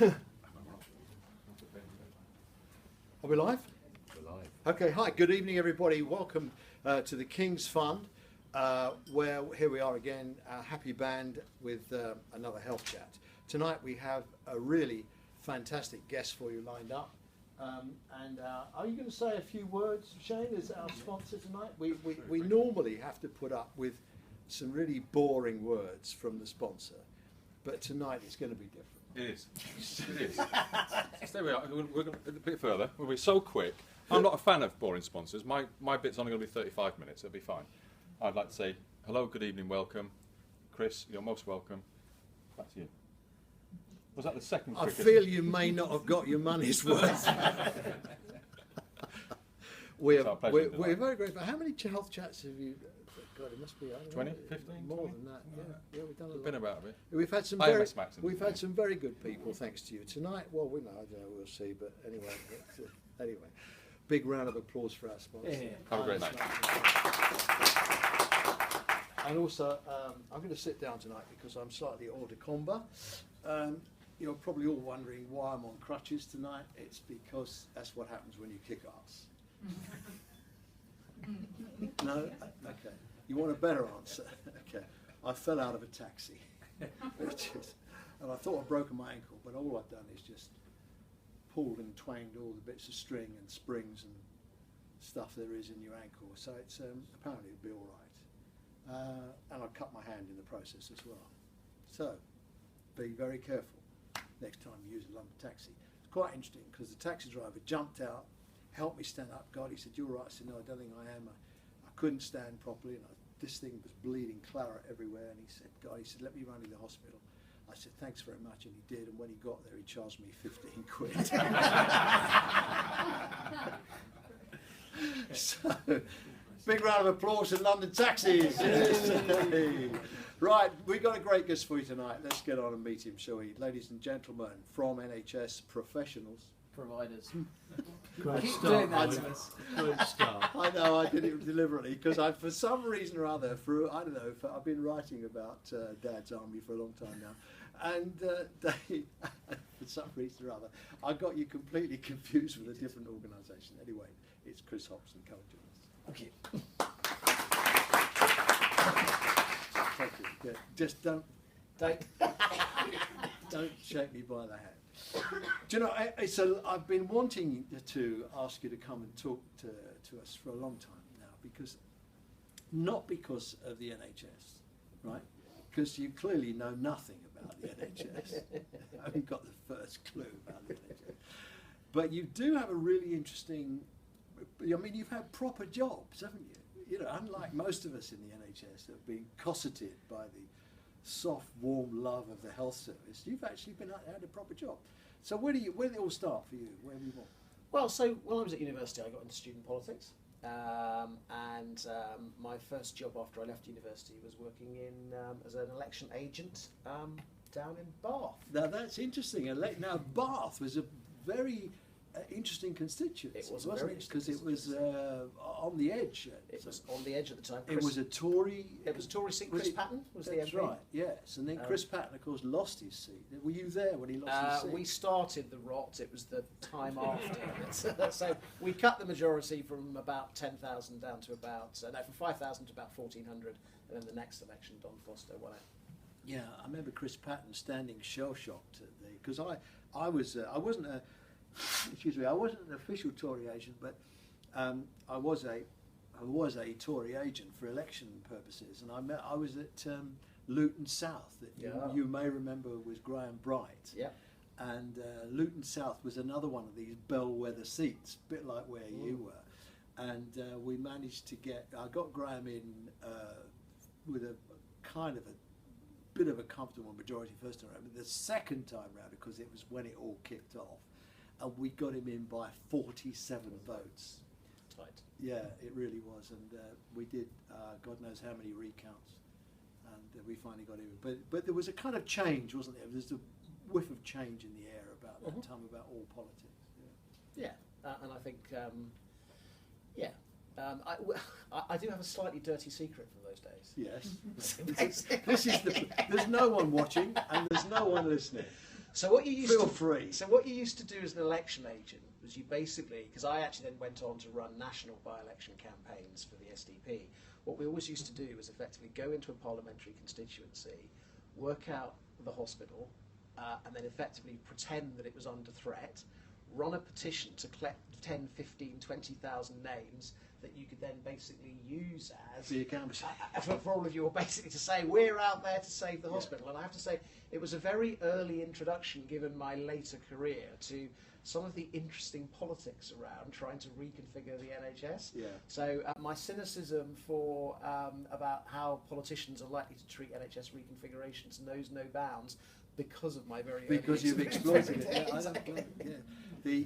Are we live? We're live. Okay, hi, good evening everybody. Welcome to the King's Fund, where here we are again, our happy band with another health chat. Tonight we have a really fantastic guest for you lined up. Are you going to say a few words, Shane, as our sponsor tonight? We normally have to put up with some really boring words from the sponsor, but tonight it's going to be different. It is. It is. So there we are. We're going a bit further. We'll be so quick. I'm not a fan of boring sponsors. My bit's only going to be 35 minutes. It'll be fine. I'd like to say hello, good evening, welcome. Chris, you're most welcome. Back to you. Was that the second I quickest? feel you may not have got your money's worth. We're very grateful. How many health chats have you? God, it must be 20, know, 15, more 20? than that. Yeah, we've done a lot. Been about a bit. We've had some very good people thanks to you tonight. Well, I don't know, we'll see. But anyway, big round of applause for our sponsors. Yeah. Have a great night. And also, I'm going to sit down tonight because I'm slightly hors de combat. You're probably all wondering why I'm on crutches tonight. It's because that's what happens when you kick ass. No? Okay. You want a better answer? Okay. I fell out of a taxi. And I thought I'd broken my ankle, but all I've done is just pulled and twanged all the bits of string and springs and stuff there is in your ankle. So it's apparently it'll be all right. And I cut my hand in the process as well. So be very careful next time you use a London taxi. It's quite interesting because the taxi driver jumped out, helped me stand up. God, he said, "You're right." I said, "No, I don't think I am. I couldn't stand properly, and this thing was bleeding claret everywhere." And he said, "God," he said, "let me run you to the hospital." I said, "Thanks very much," and he did. And when he got there, he charged me 15 quid. So, big round of applause to London taxis. Right, we've got a great guest for you tonight. Let's get on and meet him, shall we? Ladies and gentlemen, from NHS professionals. Providers. Great Keep start, doing that mate. to us. Great start. I know, I did it deliberately because for some reason or other, I've been writing about Dad's Army for a long time now, and for some reason or other, I got you completely confused with a different organisation. Anyway, it's Chris Hopson. Come and join us. Okay. Thank you. Yeah, just don't shake me by the hand. Do you know, I've been wanting to ask you to come and talk to us for a long time now, not because of the NHS, right? Because you clearly know nothing about the NHS. I haven't got the first clue about the NHS. But you do have a really interesting, I mean, you've had proper jobs, haven't you? You know, unlike most of us in the NHS that have been cosseted by the soft, warm love of the health service, you've actually had a proper job. So where did it all start for you? Where were you born? Well, so when I was at university, I got into student politics, and my first job after I left university was working in as an election agent down in Bath. Now that's interesting. Now Bath was a very interesting constituency. It was, wasn't it? Because it was on the edge. It was on the edge at the time. It was a Tory. It was a Tory seat. Chris Patten was the MP. That's right. Yes, and then Chris Patten, of course, lost his seat. Were you there when he lost his seat? We started the rot. It was the time after. So we cut the majority from about 10,000 down to about from 5,000 to about 1,400, and then the next election, Don Foster won it. Yeah, I remember Chris Patten standing shell-shocked because I wasn't an official Tory agent, but I was a Tory agent for election purposes, and I was at Luton South, that you may remember was Graham Bright. Yeah. And Luton South was another one of these bellwether seats, a bit like where you were. And we managed to I got Graham in with a kind of a bit of a comfortable majority first time round, but the second time round, because it was when it all kicked off, and we got him in by 47 votes. Tight. Yeah, it really was, and we did God knows how many recounts, and we finally got him in. But there was a kind of change, wasn't there? There's a whiff of change in the air about that time, about all politics. Yeah, and I think, I do have a slightly dirty secret from those days. Yes. There's no one watching and there's no one listening. So what you used Feel to free. So what you used to do as an election agent was you basically, because I actually then went on to run national by-election campaigns for the SDP. What we always used to do was effectively go into a parliamentary constituency, work out the hospital, and then effectively pretend that it was under threat, run a petition to collect 10, 15, 20,000 names that you could then basically use as For your canvassing. for all of you, or basically to say we're out there to save the hospital. And I have to say it was a very early introduction, given my later career, to some of the interesting politics around trying to reconfigure the NHS. Yeah. So my cynicism for about how politicians are likely to treat NHS reconfigurations knows no bounds because of my very Because early you've experience. exploited it. Yeah, I don't Exactly. blame you. Yeah.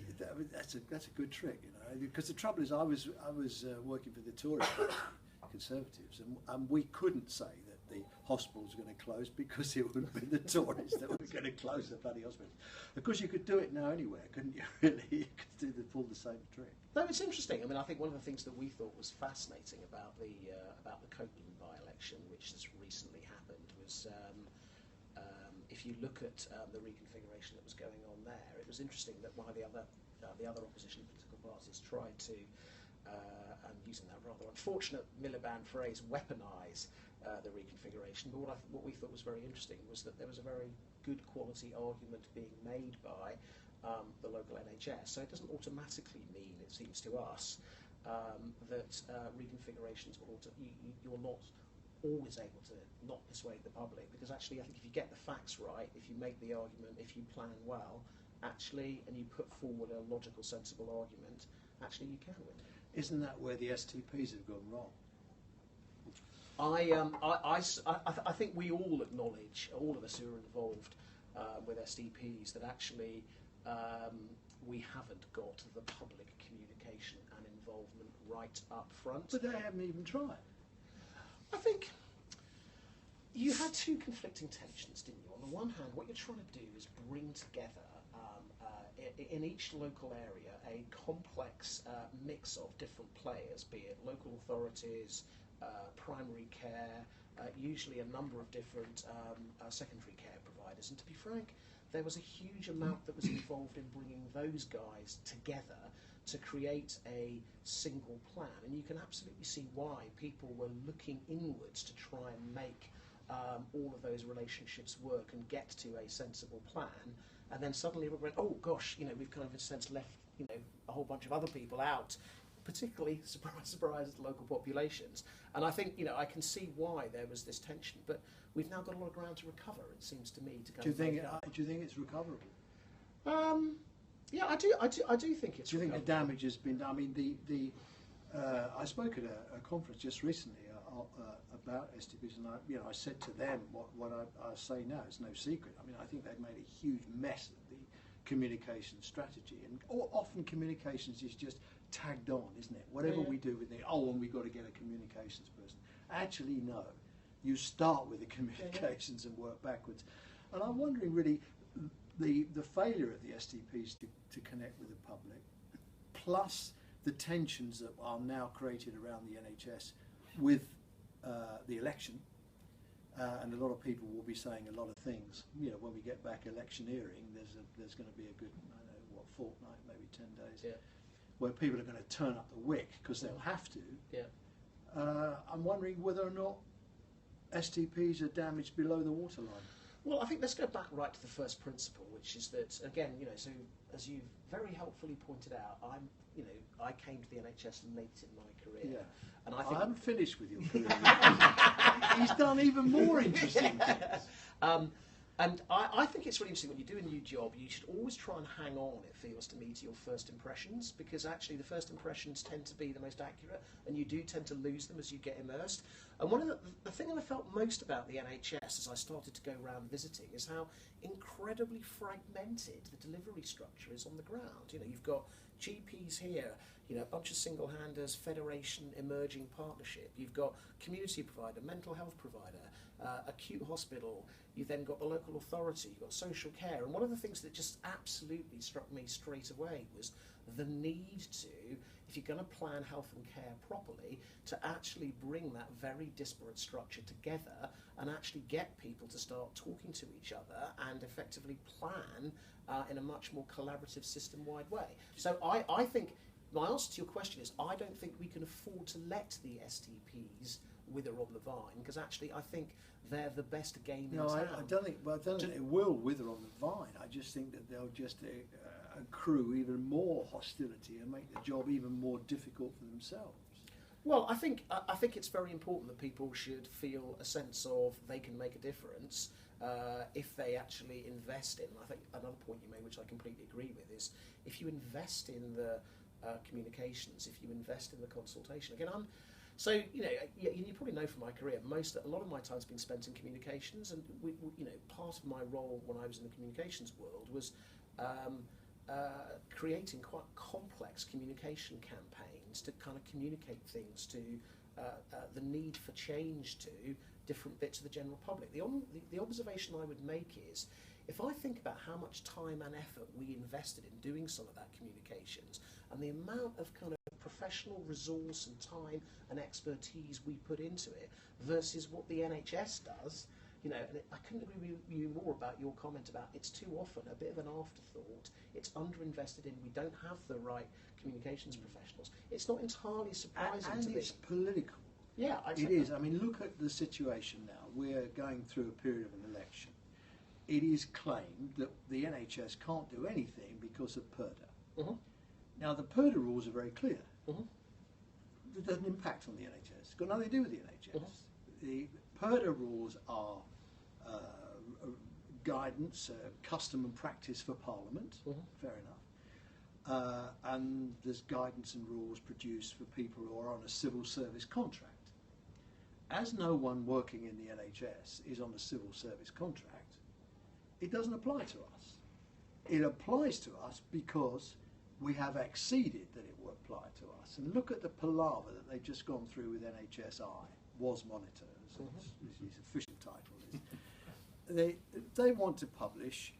That's a good trick, you know. Because the trouble is, I was working for the Tory Conservatives, and we couldn't say that the hospitals were going to close because it would have been the Tories that were going to close the bloody hospitals. Of course, you could do it now anywhere, couldn't you? Really, you could pull the same trick. No, it's interesting. I mean, I think one of the things that we thought was fascinating about the Copeland by-election, which has recently happened, was if you look at the reconfiguration that was going on there, it was interesting that one of the other opposition political parties tried to, and using that rather unfortunate Miliband phrase, weaponise the reconfiguration. But what we thought was very interesting was that there was a very good quality argument being made by the local NHS. So it doesn't automatically mean, it seems to us, that reconfigurations will you're not always able to not persuade the public, because actually I think if you get the facts right, if you make the argument, if you plan well, actually, and you put forward a logical, sensible argument, actually you can win. Isn't that where the STPs have gone wrong? I think we all acknowledge, all of us who are involved with SDPs, that actually we haven't got the public communication and involvement right up front. But they haven't even tried. I think you had two conflicting tensions, didn't you? On the one hand, what you're trying to do is bring together in each local area a complex mix of different players, be it local authorities, primary care, usually a number of different secondary care providers. And to be frank, there was a huge amount that was involved in bringing those guys together to create a single plan. And you can absolutely see why people were looking inwards to try and make all of those relationships work and get to a sensible plan. And then suddenly we went, oh gosh, we've kind of in a sense left, a whole bunch of other people out, particularly, surprise, surprise, local populations. And I think, I can see why there was this tension, but we've now got a lot of ground to recover, it seems to me. Do you think it's recoverable? Yeah, I do think it's. Do you think the damage has been done? I mean, I spoke at a conference just recently about STPs, and I said to them what I say now. It's no secret. I mean, I think they've made a huge mess of the communication strategy, and often communications is just tagged on, isn't it? Whatever we do with it, and we've got to get a communications person. Actually, no. You start with the communications and work backwards. And I'm wondering, really, the failure of the STPs to connect with the public, plus the tensions that are now created around the NHS with the election, and a lot of people will be saying a lot of things. When we get back electioneering, there's going to be a good, fortnight, maybe 10 days, where people are going to turn up the wick because they'll have to. I'm wondering whether or not STPs are damaged below the waterline. Well, I think let's go back right to the first principle, which is that, again, so as you very helpfully pointed out, I came to the NHS late in my career. And I haven't finished with your career. He's done even more interesting things. And I think it's really interesting when you do a new job, you should always try and hang on, it feels to me, to your first impressions, because actually the first impressions tend to be the most accurate, and you do tend to lose them as you get immersed. And one of the thing that I felt most about the NHS as I started to go around visiting is how incredibly fragmented the delivery structure is on the ground. You've got GPs here, a bunch of single-handers, federation, emerging partnership. You've got community provider, mental health provider, acute hospital, you've then got the local authority, you've got social care. And one of the things that just absolutely struck me straight away was the need to, if you're going to plan health and care properly, to actually bring that very disparate structure together and actually get people to start talking to each other and effectively plan in a much more collaborative system-wide way. So I think my answer to your question is I don't think we can afford to let the STPs wither on the vine, because actually I think they're the best game in town. I don't think it will wither on the vine. I just think that they'll just accrue even more hostility and make the job even more difficult for themselves. Well, I think it's very important that people should feel a sense of they can make a difference if they actually invest in. I think another point you made, which I completely agree with, is if you invest in the communications, if you invest in the consultation. Again, so you probably know from my career, a lot of my time's been spent in communications, and part of my role when I was in the communications world was creating quite complex communication campaigns to kind of communicate things to the need for change to different bits of the general public. The observation I would make is, if I think about how much time and effort we invested in doing some of that communications, and the amount of kind of professional resource and time and expertise we put into it versus what the NHS does, and I couldn't agree with you more about your comment about it's too often a bit of an afterthought. It's underinvested in. We don't have the right communications professionals. It's not entirely surprising to me. And it's political. Yeah, it is. I mean, look at the situation now. We're going through a period of an election. It is claimed that the NHS can't do anything because of PERDA. Mm-hmm. Now, the PERDA rules are very clear. Mm-hmm. It doesn't impact on the NHS. It's got nothing to do with the NHS. Mm-hmm. The PERDA rules are guidance, custom and practice for Parliament. Mm-hmm. Fair enough. And there's guidance and rules produced for people who are on a civil service contract. As no one working in the NHS is on a civil service contract, it doesn't apply to us. It applies to us because we have acceded that it will apply to us. And look at the palaver that they've just gone through with NHSI, was monitors, his official title is. They want to publish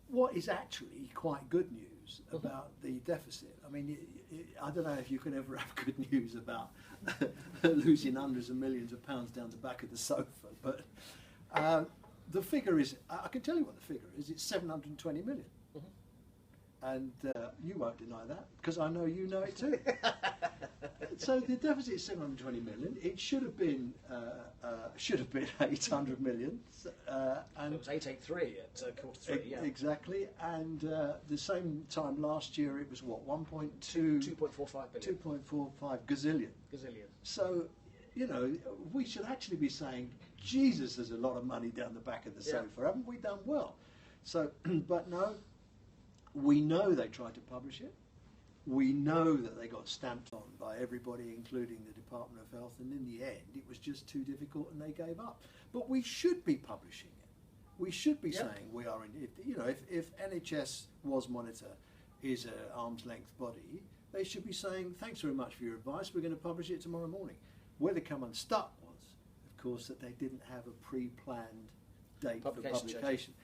what is actually quite good news about the deficit. I mean, I don't know if you can ever have good news about losing hundreds of millions of pounds down the back of the sofa, but the figure is, I can tell you what the figure is, it's 720 million. And you won't deny that, because I know you know it too. So the deficit is 720 million. It should have been 800 million. And it was 883 at quarter three. Yeah, exactly. And the same time last year, it was what, 2.45 billion. 2.45 gazillion. So we should actually be saying, Jesus, there's a lot of money down the back of the sofa. Haven't we done well? So, but no. We know they tried to publish it. We know that they got stamped on by everybody, including the Department of Health, and in the end it was just too difficult and they gave up. But we should be publishing it. We should be saying we are in, if NHS was Monitor is an arm's length body, they should be saying, thanks very much for your advice, we're going to publish it tomorrow morning. Where they come unstuck was, of course, that they didn't have a pre-planned date for publication.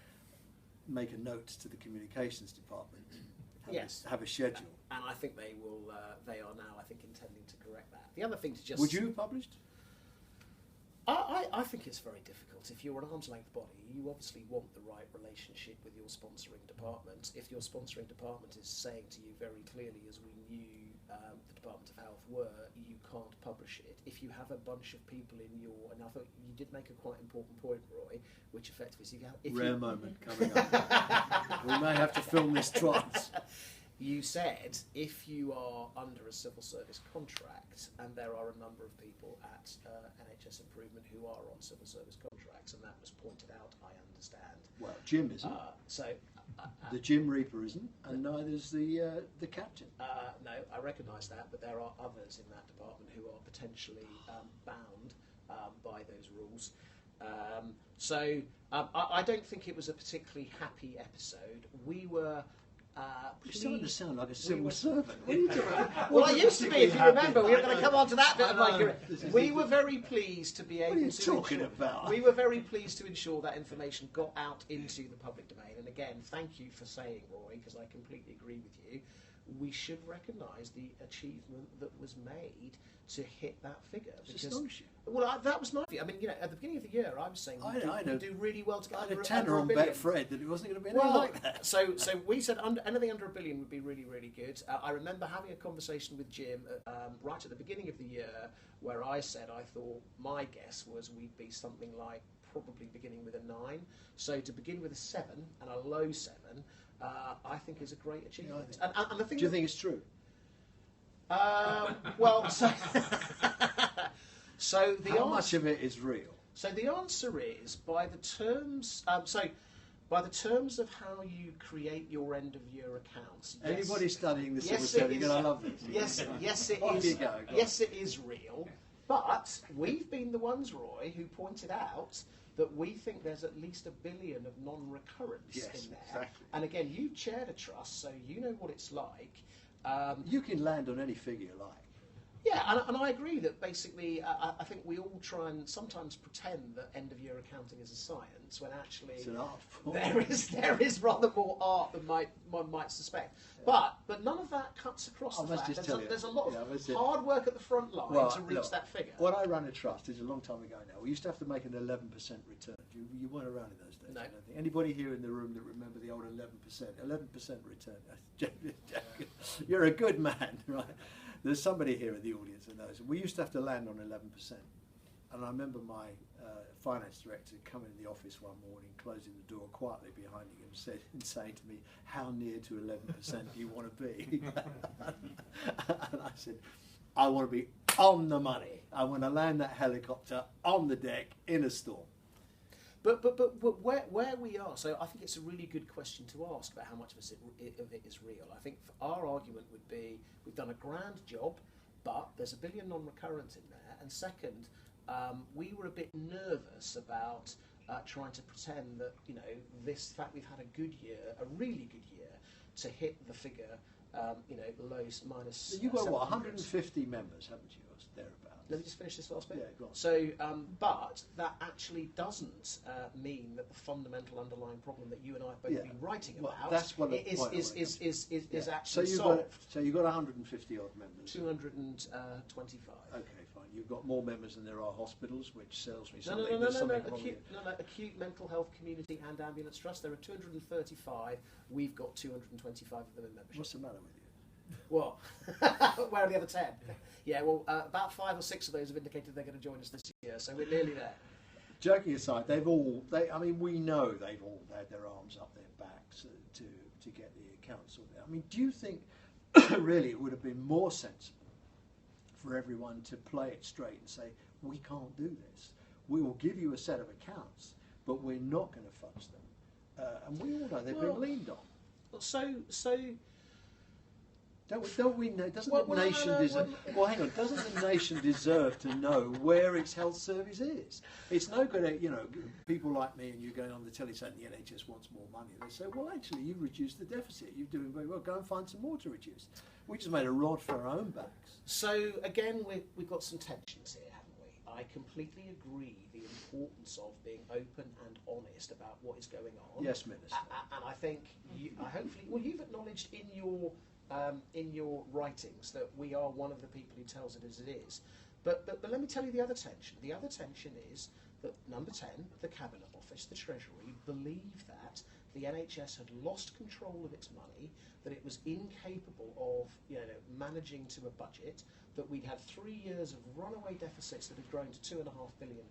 Make a note to the communications department. Have a schedule. And I think they will. They are now, I think, intending to correct that. The other thing to just. Would you have published? I think it's very difficult. If you're an arm's length body, you obviously want the right relationship with your sponsoring department. If your sponsoring department is saying to you very clearly, as we knew the Department of Health were, you can't publish it. If you have a bunch of people in your, and I thought you did make a quite important point, Roy, which effectively is rare moment coming up. We may have to film this twice. You said if you are under a civil service contract, and there are a number of people at NHS Improvement who are on civil service contracts, and that was pointed out, I understand. Well, Jim isn't. The Jim Reaper isn't, and neither is the captain. No, I recognise that, but there are others in that department who are potentially bound by those rules. I don't think it was a particularly happy episode. We were You're starting to sound like a civil servant. What are you doing? Well, I used to be, if you remember. We were going to come on to that bit of my career. We were very pleased to be able to. What are you talking about? We were very pleased to ensure that information got out into the public domain. And again, thank you for saying, Roy, because I completely agree with you. We should recognise the achievement that was made to hit that figure. It's astonishing. Well, that was my view. I mean, at the beginning of the year, I was saying we do really well to get I had under a tenner on $1 billion. Betfred that it wasn't going to be anything like that. So we said anything under $1 billion would be really, really good. I remember having a conversation with Jim right at the beginning of the year where I said I thought my guess was we'd be something like probably beginning with a 9. So to begin with a 7 and a low 7, I think is a great achievement. Yeah, and the thing do you think it's true? Well, so the How much of it is real? So the answer is by the terms. By the terms of how you create your end of year accounts. Yes, Anybody studying the civil yes, service, you're going to love this. Yes, it Off is. you go, go Yes, it is real. But we've been the ones, Roy, who pointed out that we think there's at least $1 billion of non-recurrence in there. Exactly. And again, you've chaired a trust, so you know what it's like. You can land on any figure you like. Yeah, and I agree that basically I think we all try and sometimes pretend that end-of-year accounting is a science when actually It's an art form. there is rather more art than one might suspect. Yeah. But none of that cuts across the fact there's a lot of hard work at the front line to reach that figure. When I ran a trust, it's a long time ago now, we used to have to make an 11% return. You weren't around in those days, no. I don't think. Anybody here in the room that remember the old 11%? 11% return. You're a good man, right? There's somebody here in the audience that knows. We used to have to land on 11%. And I remember my finance director coming in the office one morning, closing the door quietly behind him and saying to me, how near to 11% do you want to be? And I said, I want to be on the money. I want to land that helicopter on the deck in a storm. But where we are, so I think it's a really good question to ask about how much of it is real. I think our argument would be we've done a grand job, but there's $1 billion non-recurrent in there. And second, we were a bit nervous about trying to pretend that this fact we've had a good year, a really good year, to hit the figure, low minus. You've got what, 150 members, haven't you, or thereabouts? Let me just finish this last bit. Yeah, go on. So, but that actually doesn't mean that the fundamental underlying problem that you and I have both been writing about that's what is actually solved. So you've got 150 odd members. 225. Okay, fine. You've got more members than there are hospitals, which tells me No, something. Acute mental health community and ambulance trust. There are 235. We've got 225 of them in membership. What's the matter with you? What? Where are the other 10? Yeah, well, about 5 or 6 of those have indicated they're going to join us this year, so we're nearly there. Joking aside, we know they've all had their arms up their backs to get the accounts sorted out. I mean, do you think really it would have been more sensible for everyone to play it straight and say, we can't do this. We will give you a set of accounts, but we're not going to fudge them. And we all know they've been leaned on. So don't we know? Doesn't the nation deserve? Well, hang on. Doesn't the nation deserve to know where its health service is? It's no good at people like me and you going on the telly saying the NHS wants more money. They say, well, actually, you've reduced the deficit. You're doing very well. Go and find some more to reduce. We just made a rod for our own backs. So again, we've got some tensions here, haven't we? I completely agree the importance of being open and honest about what is going on. Yes, Minister. And I think you've acknowledged in your writings that we are one of the people who tells it as it is. But let me tell you the other tension. The other tension is that number 10, the Cabinet Office, the Treasury, believed that the NHS had lost control of its money, that it was incapable of managing to a budget, that we'd had 3 years of runaway deficits that had grown to £2.5 billion.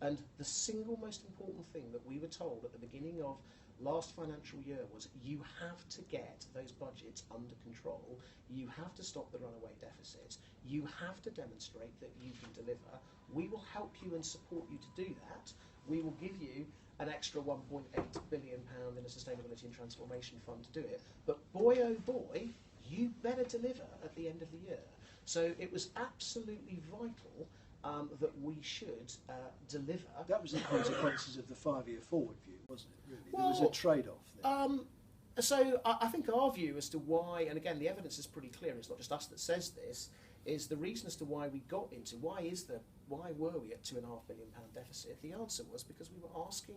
And the single most important thing that we were told at the beginning of last financial year was you have to get those budgets under control, you have to stop the runaway deficits, you have to demonstrate that you can deliver. We will help you and support you to do that. We will give you an extra £1.8 billion in a sustainability and transformation fund to do it. But boy oh boy, you better deliver at the end of the year. So it was absolutely vital that we should deliver. That was the consequences of the 5-year forward view, wasn't it? Really, there was a trade-off there. So I think our view as to why, and again the evidence is pretty clear, it's not just us that says this, is the reason as to why we got into, why were we at £2.5 billion deficit? The answer was because we were asking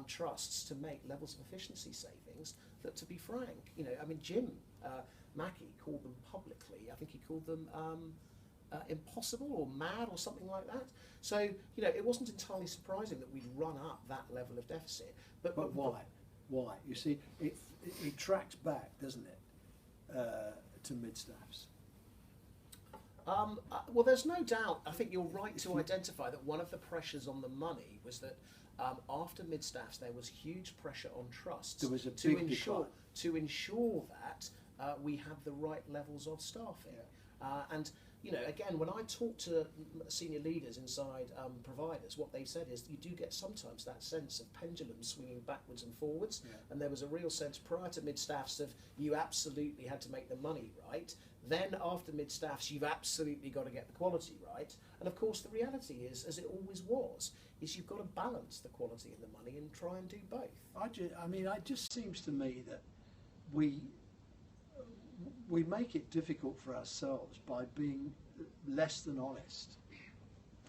trusts to make levels of efficiency savings that, to be frank, I mean, Jim Mackey called them publicly, I think he called them impossible or mad or something like that. So, it wasn't entirely surprising that we'd run up that level of deficit. But why? Why? You see, it tracks back, doesn't it, to mid-staffs? Well, there's no doubt. I think you're right to identify that one of the pressures on the money was that after mid-staffs there was huge pressure on trusts There was a to big ensure that we had the right levels of staffing. And again, when I talk to senior leaders inside providers, what they said is you do get sometimes that sense of pendulum swinging backwards and forwards, and there was a real sense prior to mid-staffs of you absolutely had to make the money right. Then after mid-staffs, you've absolutely got to get the quality right. And of course, the reality is, as it always was, is you've got to balance the quality and the money and try and do both. It just seems to me that we make it difficult for ourselves by being less than honest.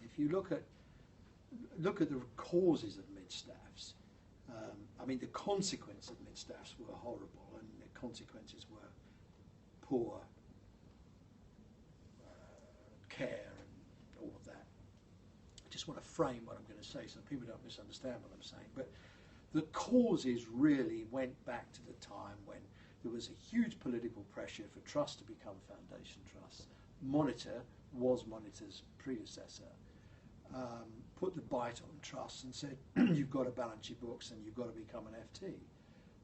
If you look at the causes of mid-staffs, the consequences of mid-staffs were horrible, and the consequences were poor care and all of that. I just want to frame what I'm going to say so people don't misunderstand what I'm saying. But the causes really went back to the time when there was a huge political pressure for trusts to become foundation trusts. Monitor was Monitor's predecessor, put the bite on trusts and said, you've got to balance your books and you've got to become an FT.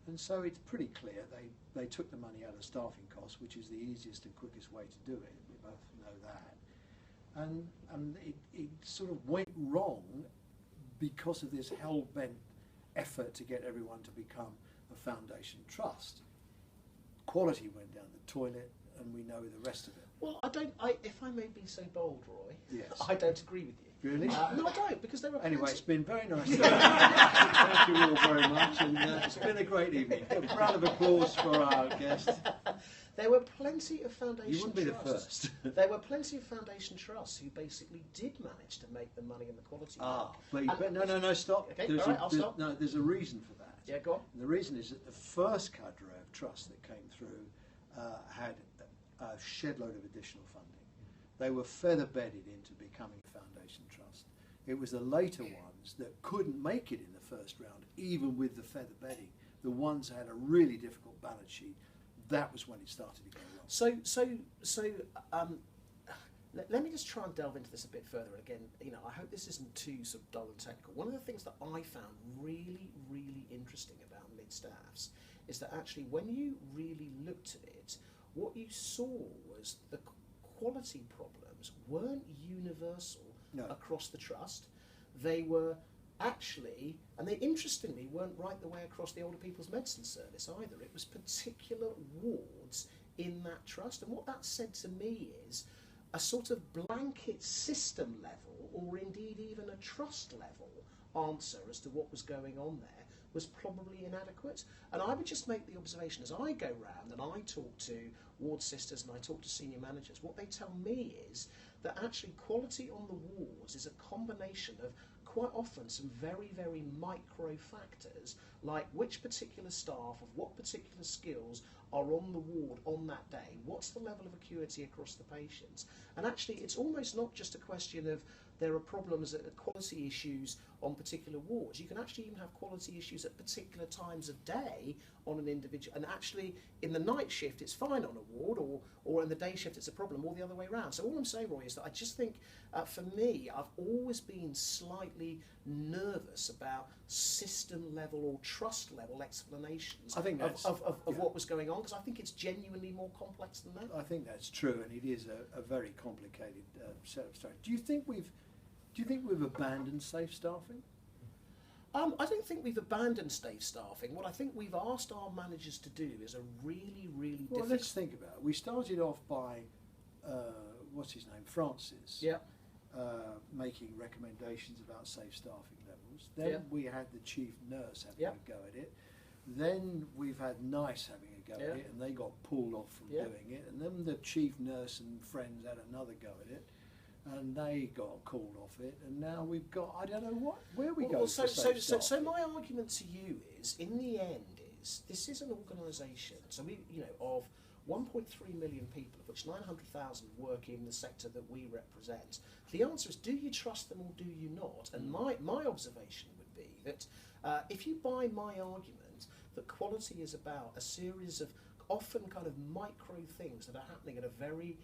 And so it's pretty clear they took the money out of staffing costs, which is the easiest and quickest way to do it. We both know that. And it sort of went wrong because of this hell-bent effort to get everyone to become a foundation trust. Quality went down the toilet, and we know the rest of it. Well, if I may be so bold, Roy, yes. I don't agree with you. Really? No, I don't, because there are Anyway, it's been very nice to meet you. Thank you all very much, and it's been a great evening. A round of applause for our guest. There were plenty of foundation trusts. You wouldn't be the first. There were plenty of foundation trusts who basically did manage to make the money and the quality. But no, stop. Okay, I'll stop. No, there's a reason for that. Yeah, go on. And the reason is that the first cadre of trusts that came through had a shed load of additional funding. They were feather bedded into becoming a foundation trust. It was the later ones that couldn't make it in the first round, even with the feather bedding. The ones that had a really difficult balance sheet. That was when it started to go wrong. Let me just try and delve into this a bit further. And again, I hope this isn't too sort of dull and technical. One of the things that I found really, really interesting about mid-staffs is that actually when you really looked at it, what you saw was the quality problems weren't universal across the trust. They were actually, and they interestingly weren't right the way across the older people's medicine service either. It was particular wards in that trust, and what that said to me is a sort of blanket system level, or indeed even a trust level answer as to what was going on there was probably inadequate. And I would just make the observation as I go round and I talk to ward sisters and I talk to senior managers, what they tell me is that actually quality on the wards is a combination of quite often some very, very micro factors, like which particular staff of what particular skills are on the ward on that day, what's the level of acuity across the patients. And actually it's almost not just a question of there are problems, quality issues on particular wards. You can actually even have quality issues at particular times of day on an individual. And actually, in the night shift, it's fine on a ward, or in the day shift, it's a problem, or the other way around. So all I'm saying, Roy, is that I just think, for me, I've always been slightly nervous about system-level or trust-level explanations of what was going on, because I think it's genuinely more complex than that. I think that's true, and it is a very complicated set of strategies. Do you think we've abandoned safe staffing? I don't think we've abandoned safe staffing. What I think we've asked our managers to do is a really, really difficult... Well, let's think about it. We started off by, what's his name, Francis, making recommendations about safe staffing levels. Then we had the chief nurse having a go at it. Then we've had NICE having a go at it, and they got pulled off from doing it. And then the chief nurse and friends had another go at it, and they got called off it. And now we've got, I don't know where we go. So my argument to you is, in the end, this is an organisation. So of 1.3 million people, of which 900,000 work in the sector that we represent. The answer is, do you trust them or do you not? And my observation would be that if you buy my argument that quality is about a series of often kind of micro things that are happening at a very,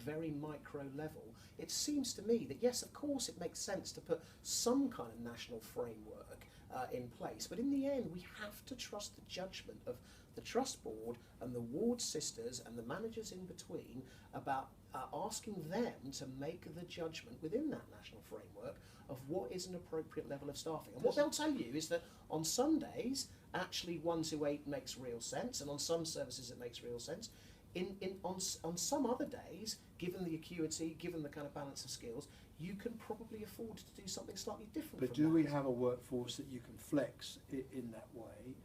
very micro level, it seems to me that yes, of course, it makes sense to put some kind of national framework in place, but in the end, we have to trust the judgment of the trust board and the ward sisters and the managers in between about asking them to make the judgment within that national framework of what is an appropriate level of staffing. And what they'll tell you is that on some days, actually 1 to 8 makes real sense, and on some services it makes real sense. On some other days, given the acuity, given the kind of balance of skills, you can probably afford to do something slightly different. But do we have a workforce that you can flex in that way?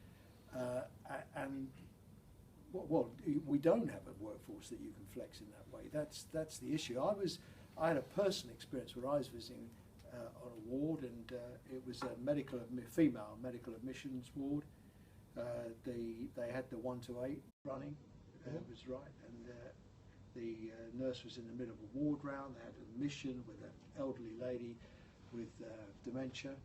Well, we don't have a workforce that you can flex in that way. That's the issue. I had a personal experience where I was visiting on a ward, and it was a female medical admissions ward. They had the 1 to 8 running. It was right, and the nurse was in the middle of a ward round. They had an admission with an elderly lady with dementia.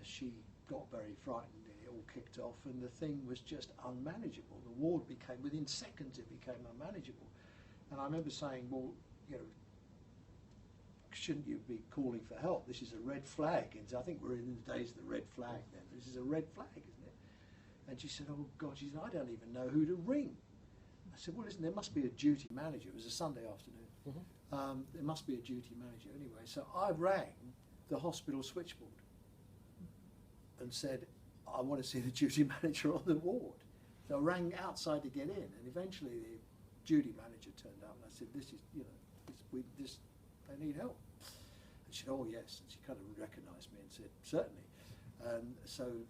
She got very frightened, and it all kicked off, and the thing was just unmanageable. The ward within seconds, it became unmanageable. And I remember saying, well, shouldn't you be calling for help? This is a red flag. And I think we're in the days of the red flag then. This is a red flag, isn't it? And she said, oh God, she said, I don't even know who to ring. I said, well, listen, there must be a duty manager. It was a Sunday afternoon. Mm-hmm. There must be a duty manager anyway. So I rang the hospital switchboard and said, I want to see the duty manager on the ward. So I rang outside to get in, and eventually the duty manager turned up, and I said, this is, they need help. And she said, oh yes, and she kind of recognised me and said, certainly. And so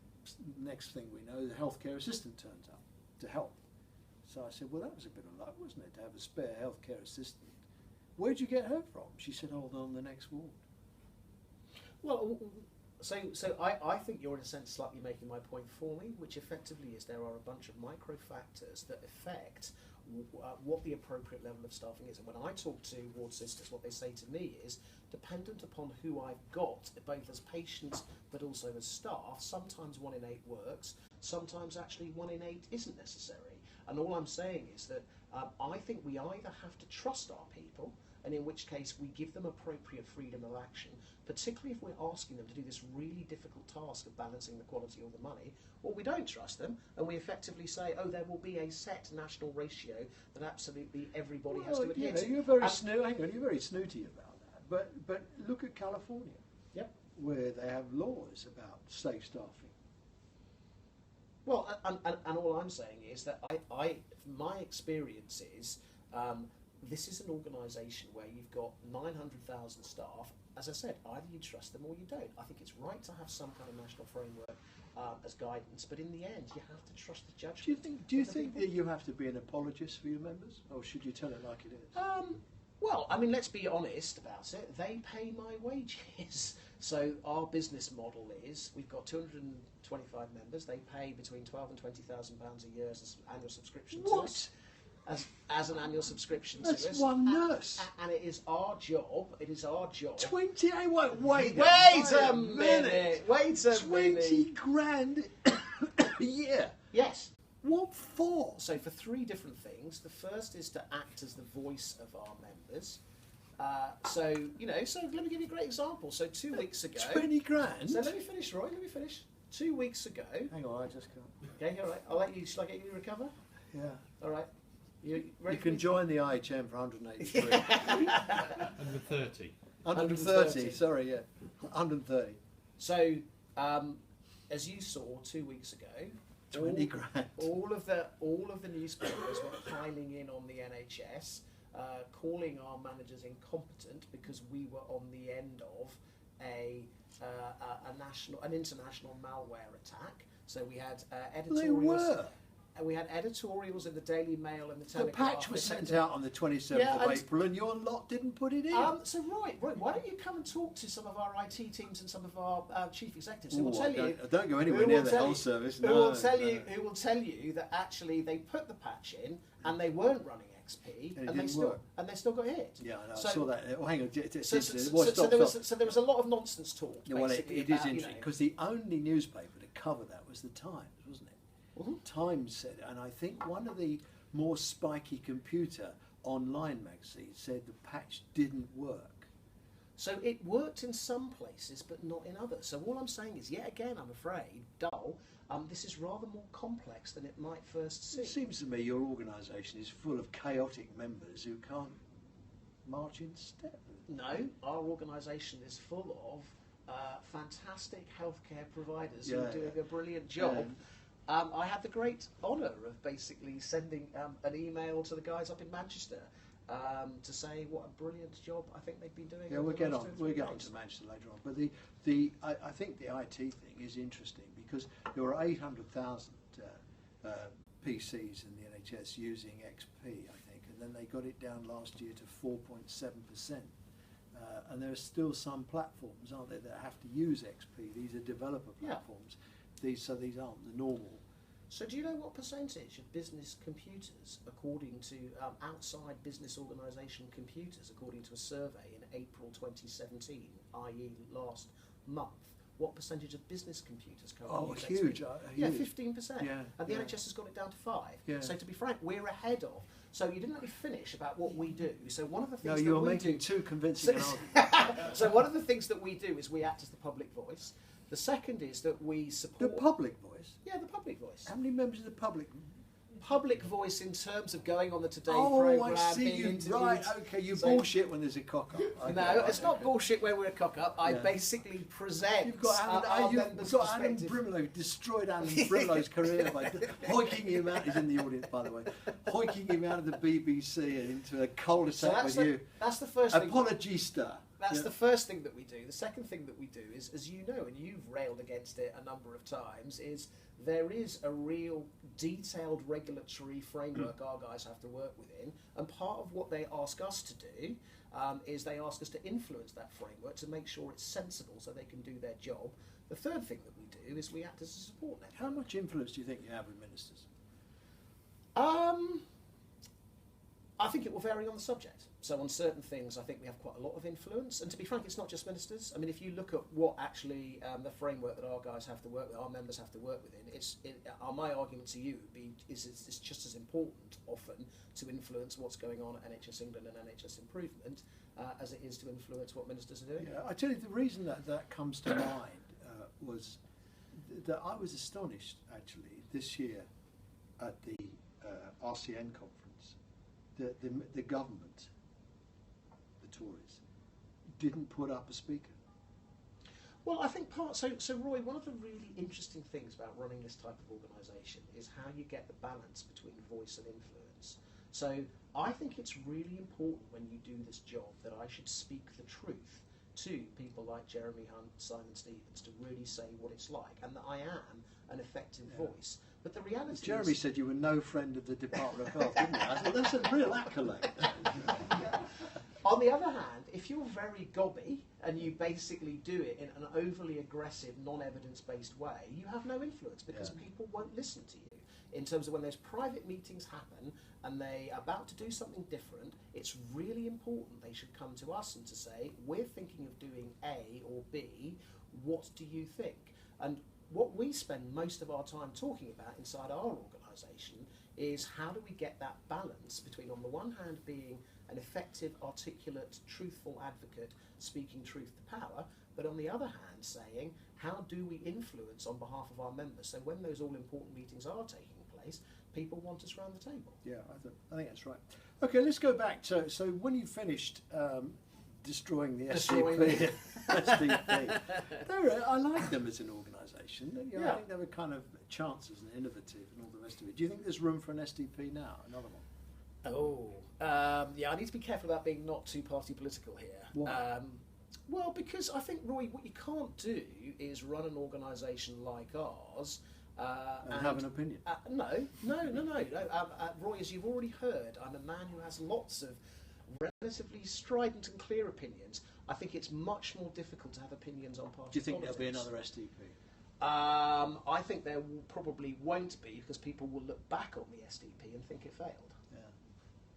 next thing we know, the healthcare assistant turns up to help. So I said, well, that was a bit of luck, wasn't it, to have a spare healthcare assistant? Where'd you get her from? She said, oh, on the next ward. Well, so I think you're in a sense slightly making my point for me, which effectively is there are a bunch of micro factors that affect what the appropriate level of staffing is. And when I talk to ward sisters, what they say to me is, dependent upon who I've got, both as patients but also as staff, sometimes 1 in 8 works, sometimes actually 1 in 8 isn't necessary. And all I'm saying is that I think we either have to trust our people, and in which case we give them appropriate freedom of action, particularly if we're asking them to do this really difficult task of balancing the quality or the money, or we don't trust them and we effectively say, oh, there will be a set national ratio that absolutely everybody has to adhere to. You're very you're very snooty about that. But look at California, where they have laws about safe staffing. Well, and all I'm saying is that my experience is this is an organisation where you've got 900,000 staff. As I said, either you trust them or you don't. I think it's right to have some kind of national framework as guidance, but in the end, you have to trust the judgment. Do you think that you have to be an apologist for your members, or should you tell it like it is? Well, I mean, let's be honest about it. They pay my wages. So our business model is we've got 225 members. They pay between £12,000 and £20,000 a year as an annual subscription to us. As an annual subscription to us. That's one nurse. And it is our job. 28. Wait a minute. 20 grand a year. Yes. What for? So for 3 different things. The first is to act as the voice of our members. So let me give you a great example. So 2 weeks ago... 20 grand? So let me finish, Roy, 2 weeks ago... Hang on, I just can't... Okay, all right. Shall I get you to recover? Yeah. All right. You can join the IHM for 183. 130. 130, sorry, yeah. 130. So, as you saw 2 weeks ago... 20 grand. All of the newspapers were piling in on the NHS, calling our managers incompetent because we were on the end of an international malware attack So we had They editorials. were. We had editorials in the Daily Mail and the The Telegraph. patch was sent out on the 27th Yeah, of and- April, and your lot didn't put it in. So Roy, why don't you come and talk to some of our IT teams and some of our chief executives who will Ooh, tell you? I don't go anywhere who near will the tell health you- service. Who No, will tell no. you? Who will tell you that actually they put the patch in and they weren't running XP And it and they didn't still work. got hit. Yeah, I know, So- I saw that. Oh, hang on. So, Stop. there was a lot of nonsense talk. Yeah, well, basically it is about, interesting because the only newspaper to cover that was the Times, wasn't it? Mhm. Times said, and I think one of the more spiky computer online magazines said the patch didn't work. So it worked in some places, but not in others. So all I'm saying is, yet again, I'm afraid, dull. This is rather more complex than it might first seem. It seems to me your organisation is full of chaotic members who can't march in step. No, our organisation is full of fantastic healthcare providers who Yeah, are doing yeah. a brilliant job. I had the great honour of basically sending an email to the guys up in Manchester to say what a brilliant job I think they've been doing. Yeah, over we'll the get last on. 2 or We'll 3 get on days. to Manchester later on. But I think the IT thing is interesting because there were 800,000 PCs in the NHS using XP, I think, and then they got it down last year to 4.7%. And there are still some platforms, aren't there, that have to use XP. These are developer Yeah. platforms. These aren't the normal. So do you know what percentage of business computers, according to outside business organisation computers, according to a survey in April 2017, i.e. last month, what percentage of business computers currently use Huge. XP? Yeah, 15%. Yeah, And the yeah. NHS has got it down to 5. Yeah. So to be frank, we're ahead of. So you didn't let me finish about what we do. So one of the No, things you're that we making do. too convincing an argument. So one of the things that we do is we act as the public voice. The second is that we The support. public voice. Yeah, the public voice. How many members of the public? Public voice in terms of going on the Today Oh, programme, I see being you. interviewed. Right, okay, you So- bullshit when there's a cock-up. Okay, No, right, it's not okay. bullshit when we're a cock-up. I Yeah. basically present You've got our members' Adam perspective. Brimlow, destroyed Adam Brimlow's career by hoiking him out. He's in the audience, by the way. Hoiking him out of the BBC and into a So cul-de-sac with you. that's the first thing. Apologista. That's Yeah. the first thing that we do. The second thing that we do is, as you know, and you've railed against it a number of times, is there is a real detailed regulatory framework our guys have to work within, and part of what they ask us to do is they ask us to influence that framework to make sure it's sensible so they can do their job. The third thing that we do is we act as a support network. How much influence do you think you have with ministers? I think it will vary on the subject. So on certain things, I think we have quite a lot of influence. And to be frank, it's not just ministers. I mean, if you look at what actually the framework that our guys have to work with, our members have to work within, my argument to you would be is it's just as important often to influence what's going on at NHS England and NHS Improvement as it is to influence what ministers are doing. Yeah, I tell you, the reason that comes to mind was that I was astonished, actually, this year at the RCN conference. The government, the Tories, didn't put up a speaker. Well, I think so Roy, one of the really interesting things about running this type of organisation is how you get the balance between voice and influence. So I think it's really important when you do this job that I should speak the truth to people like Jeremy Hunt, Simon Stevens, to really say what it's like, and that I am an effective voice. But the reality Jeremy is... said you were no friend of the Department of Health, didn't he? I thought that's a real accolade. On the other hand, if you're very gobby and you basically do it in an overly aggressive, non-evidence-based way, you have no influence because people won't listen to you. In terms of when those private meetings happen and they're about to do something different, it's really important they should come to us and to say, we're thinking of doing A or B, what do you think? And what we spend most of our time talking about inside our organisation is how do we get that balance between, on the one hand, being an effective, articulate, truthful advocate speaking truth to power, but on the other hand saying, how do we influence on behalf of our members so when those all-important meetings are taking place, people want us round the table. Yeah, I think that's right. Okay, let's go back to, so when you finished destroying the SDP, I like them as an organisation. You know, I think they were kind of chances and innovative and all the rest of it. Do you think there's room for an SDP now, another one? Yeah, I need to be careful about being not too party political here. Why? Well, because I think, Roy, what you can't do is run an organisation like ours And have an opinion. No. Roy, as you've already heard, I'm a man who has lots of relatively strident and clear opinions. I think it's much more difficult to have opinions on party Do you think politics. there'll be another SDP? I think there probably won't be, because people will look back on the SDP and think it failed. Yeah.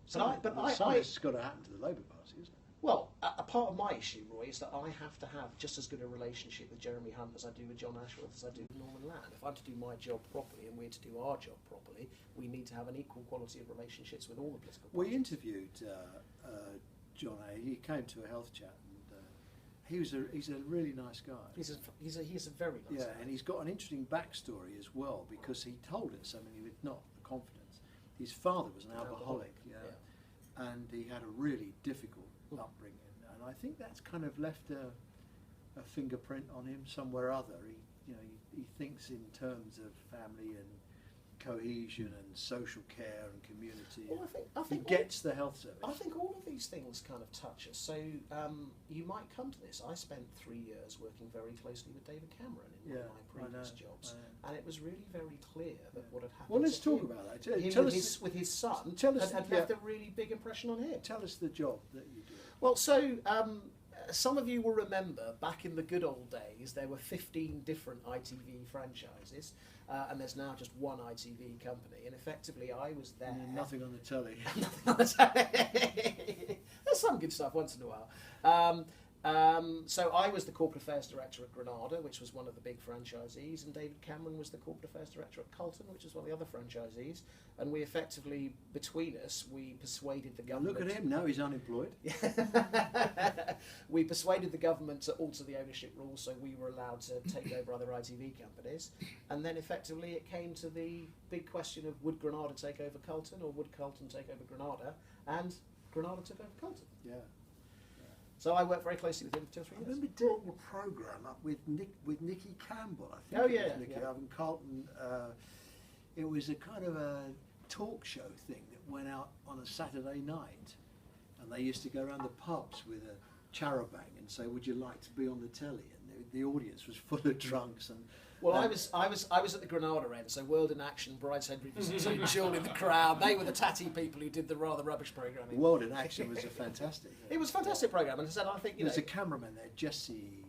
It's got to happen to the Labour Party, isn't it? Well, a part of my issue, Roy, is that I have to have just as good a relationship with Jeremy Hunt as I do with John Ashworth as I do with Norman Land. If I'm to do my job properly and we're to do our job properly, we need to have an equal quality of relationships with all the political parties. We interviewed John A. He came to a health chat, and he's a really nice guy. He's a very nice guy. Yeah, and he's got an interesting backstory as well, because he told us, I mean, with not the confidence, his father was an alcoholic, and he had a really difficult upbringing, and I think that's kind of left a fingerprint on him somewhere or other. He thinks in terms of family and cohesion and social care and community. Well, I think he gets the health service. I think all of these things kind of touch us. So you might come to this. I spent 3 years working very closely with David Cameron in one of my previous jobs, and it was really very clear that what had happened. Well, let's to talk him, about that. With his son, had left a really big impression on him. Tell us the job that you do. Well, so some of you will remember back in the good old days, there were 15 different ITV franchises, and there's now just one ITV company. And effectively, I was there. Nothing on the telly. Nothing on the telly. There's some good stuff once in a while. So I was the corporate affairs director at Granada, which was one of the big franchisees, and David Cameron was the corporate affairs director at Colton, which was one of the other franchisees. And we effectively, between us, we persuaded the government. Look at him, now he's unemployed. We persuaded the government to alter the ownership rules so we were allowed to take over other ITV companies. And then effectively it came to the big question of, would Granada take over Colton or would Colton take over Granada? And Granada took over Colton. Yeah. So I worked very closely with him for 2 or 3 years. I remember doing a programme up with Nicky Campbell, I think. Oh, yeah, it was Nicky yeah. up in Carlton. It was a kind of a talk show thing that went out on a Saturday night, and they used to go around the pubs with a charabang and say, "Would you like to be on the telly?" And the audience was full of drunks and. Well, I was at the Granada end, so World in Action, Brideshead Revisited, Jewel in the Crowd. They were the tatty people who did the rather rubbish programming. World in Action was a fantastic. It was a fantastic program, and I said, I think there was a cameraman there, Jesse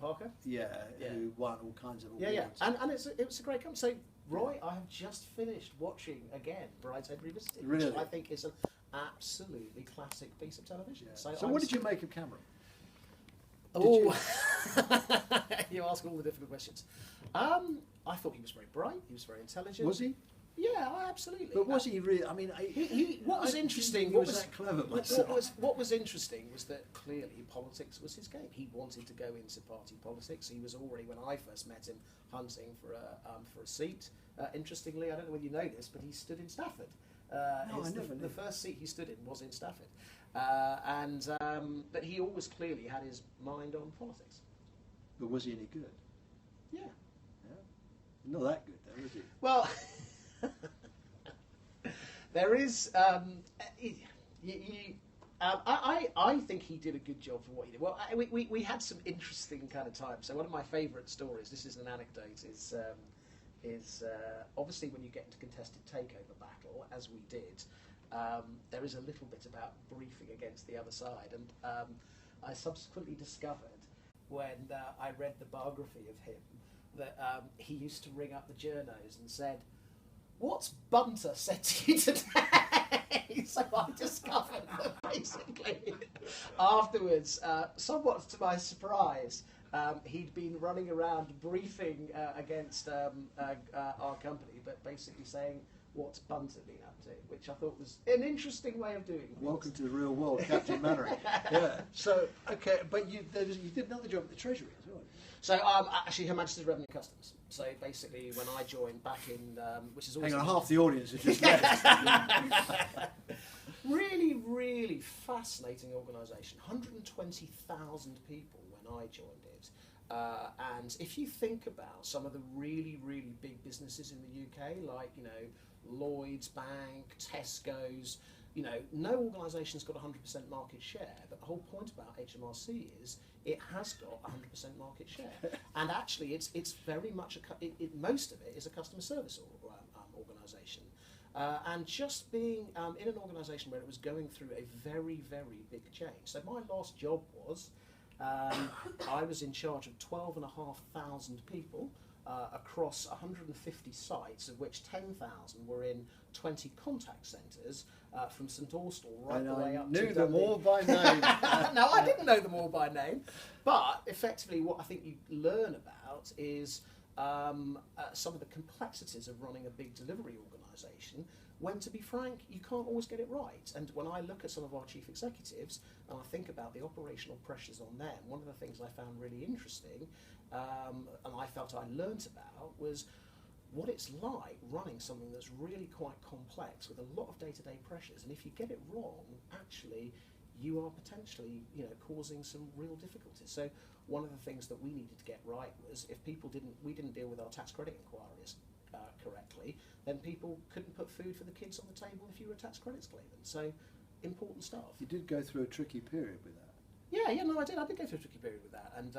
Parker. Yeah, who won all kinds of awards. Yeah, and it was a great company. So, Roy, I have just finished watching again Brideshead Revisited, Really? which I think is an absolutely classic piece of television. Yeah. So what did you make of Cameron? Oh, you ask all the difficult questions. I thought he was very bright. He was very intelligent. Was he? Yeah, absolutely. But was he really? I mean, what was interesting? He was that clever myself. What was interesting was that clearly politics was his game. He wanted to go into party politics. He was already, when I first met him, hunting for a seat. Interestingly, I don't know whether you know this, but he stood in Stafford. No, I never knew. The first seat he stood in was in Stafford, but he always clearly had his mind on politics. But was he any good? Yeah. Not that good, though, was he? Well, there is. I think he did a good job for what he did. Well, we had some interesting kind of times. So one of my favourite stories, this is an anecdote, is obviously when you get into contested takeover battle, as we did, there is a little bit about briefing against the other side. And I subsequently discovered when I read the biography of him that he used to ring up the journos and said, "What's Bunter said to you today?" So I discovered that basically afterwards, somewhat to my surprise, he'd been running around briefing against our company, but basically saying, "What's Bunter been up to?" Which I thought was an interesting way of doing things. Welcome to the real world, Captain Mannering. Yeah. So, okay, but you did another job at the Treasury as well. So, actually, Her Majesty's Revenue Customs. So, basically, when I joined back in, which is also... Hang on, half the audience has just left. Really, really fascinating organisation. 120,000 people when I joined it. And if you think about some of the really, really big businesses in the UK, like, Lloyds Bank, Tesco's, you know, no organisation's got 100% market share, but the whole point about HMRC is it has got 100% market share. And actually, it's very much, most of it is a customer service organisation. And just being in an organisation where it was going through a very, very big change. So my last job was, I was in charge of 12,500 people across 150 sites, of which 10,000 were in 20 contact centres from St Austell right the way up to Dundee. Knew them all by name. No, I didn't know them all by name, but effectively what I think you learn about is some of the complexities of running a big delivery organisation, when, to be frank, you can't always get it right. And when I look at some of our chief executives and I think about the operational pressures on them, one of the things I found really interesting and I felt I learnt about was what it's like running something that's really quite complex with a lot of day-to-day pressures. And if you get it wrong, actually, you are potentially, you know, causing some real difficulties. So one of the things that we needed to get right was if we didn't deal with our tax credit inquiries correctly, then people couldn't put food for the kids on the table if you were a tax credits claimant. So important stuff. You did go through a tricky period with that. Yeah, no, I did go through a tricky period with that, and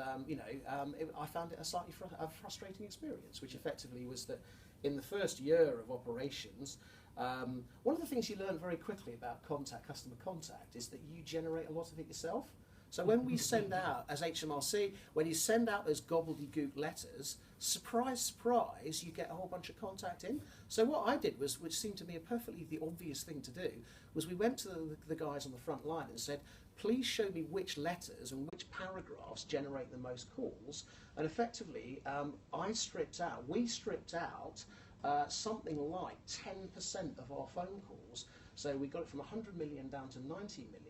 I found it a slightly frustrating experience, which effectively was that in the first year of operations, one of the things you learn very quickly about customer contact, is that you generate a lot of it yourself. So when we send out, as HMRC, when you send out those gobbledygook letters, surprise, surprise, you get a whole bunch of contact in. So what I did was, which seemed to me a perfectly the obvious thing to do, was we went to the guys on the front line and said, please show me which letters and which paragraphs generate the most calls. And effectively, we stripped out something like 10% of our phone calls. So we got it from 100 million down to 90 million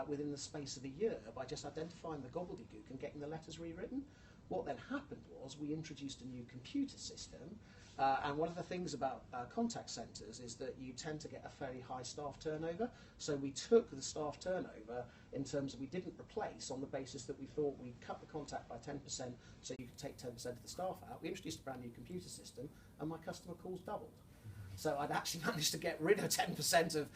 within the space of a year by just identifying the gobbledygook and getting the letters rewritten. What then happened was we introduced a new computer system, and one of the things about contact centres is that you tend to get a fairly high staff turnover. So we took the staff turnover in terms of we didn't replace on the basis that we thought we'd cut the contact by 10% so you could take 10% of the staff out. We introduced a brand new computer system and my customer calls doubled. So I'd actually managed to get rid of 10% of,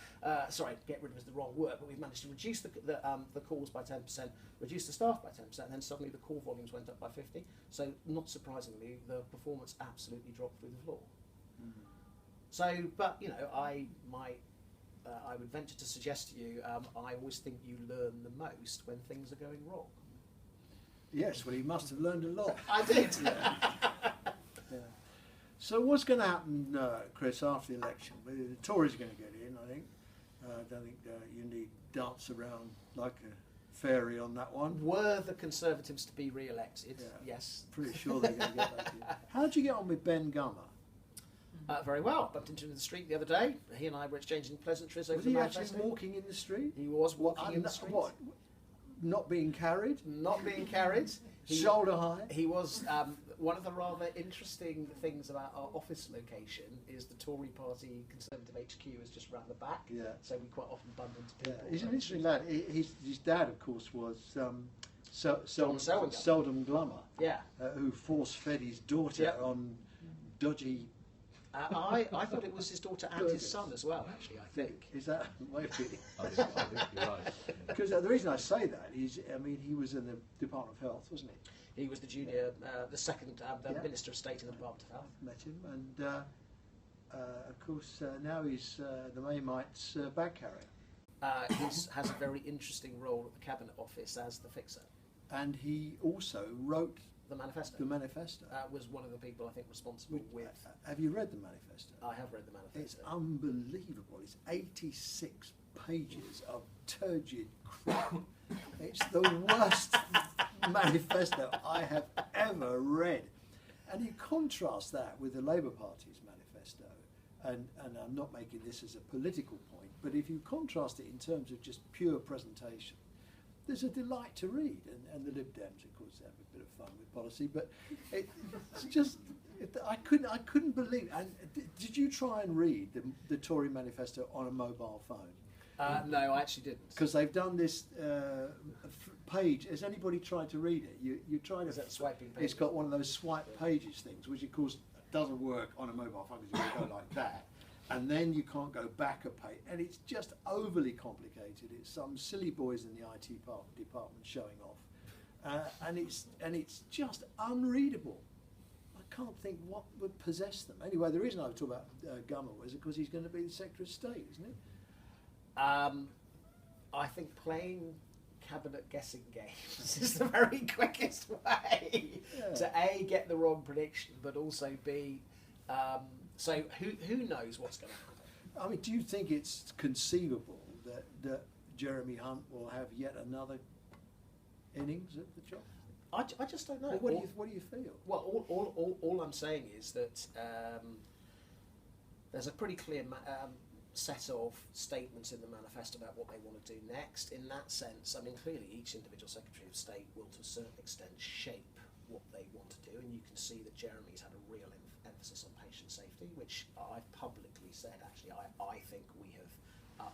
get rid of is the wrong word, but we've managed to reduce the calls by 10%, reduce the staff by 10%, and then suddenly the call volumes went up by 50. So not surprisingly, the performance absolutely dropped through the floor. Mm-hmm. So, but you know, I would venture to suggest to you, I always think you learn the most when things are going wrong. Yes, well, you must have learned a lot. I did. Yeah. So what's going to happen, Chris, after the election? The Tories are going to get in, I think. I don't think you need dance around like a fairy on that one. Were the Conservatives to be re-elected, yeah. Yes. Pretty sure they're going to get back in. How did you get on with Ben Gummer? Very well. Bumped into him in the street the other day. He and I were exchanging pleasantries over was the he manifesto. actually walking in the street? He was walking in the street. What? Not being carried? Not being carried. Shoulder high? He was... one of the rather interesting things about our office location is the Tory Party Conservative HQ is just round the back. Yeah. So we quite often bump into people. Yeah. He's an interesting lad. His dad, of course, was Seldom Glummer. Yeah. Who force-fed his daughter on dodgy... I thought it was his daughter and his son as well, actually, I think. Is that maybe? I think you're right. Because the reason I say that is, I mean, he was in the Department of Health, wasn't he? He was the junior, the second Minister of State in the Department of Health. Met him, and of course now he's the Maymite's bag carrier. He has a very interesting role at the Cabinet Office as the fixer. And he also wrote the manifesto. The manifesto. Was one of the people I think responsible with. Have you read the manifesto? I have read the manifesto. It's unbelievable. It's 86 pages of turgid crap. It's the worst manifesto I have ever read. And you contrast that with the Labour Party's manifesto, and I'm not making this as a political point, but if you contrast it in terms of just pure presentation, there's a delight to read, and the Lib Dems, of course, have a bit of fun with policy, but it's just, I couldn't believe. And did you try and read the Tory manifesto on a mobile phone? No, I actually didn't. Because they've done this page. Has anybody tried to read it? You try to. Is that swiping page? It's got one of those swipe pages things, which of course doesn't work on a mobile phone because you go like that. and then you can't go back a page, and it's just overly complicated. It's some silly boys in the IT department showing off, and it's just unreadable. I can't think what would possess them. Anyway, the reason I was talking about Gummer was because he's going to be the Secretary of State, isn't he? I think playing cabinet guessing games is the very quickest way to A, get the wrong prediction, but also B, so who knows what's going to happen. I mean, do you think it's conceivable that Jeremy Hunt will have yet another innings at the job? I just don't know. Well, what do you feel? Well, all I'm saying is that there's a pretty clear set of statements in the manifesto about what they want to do next. In that sense, I mean, clearly each individual Secretary of State will to a certain extent shape what they want to do, and you can see that Jeremy's had a real emphasis on patient safety, which I've publicly said, actually, I think we have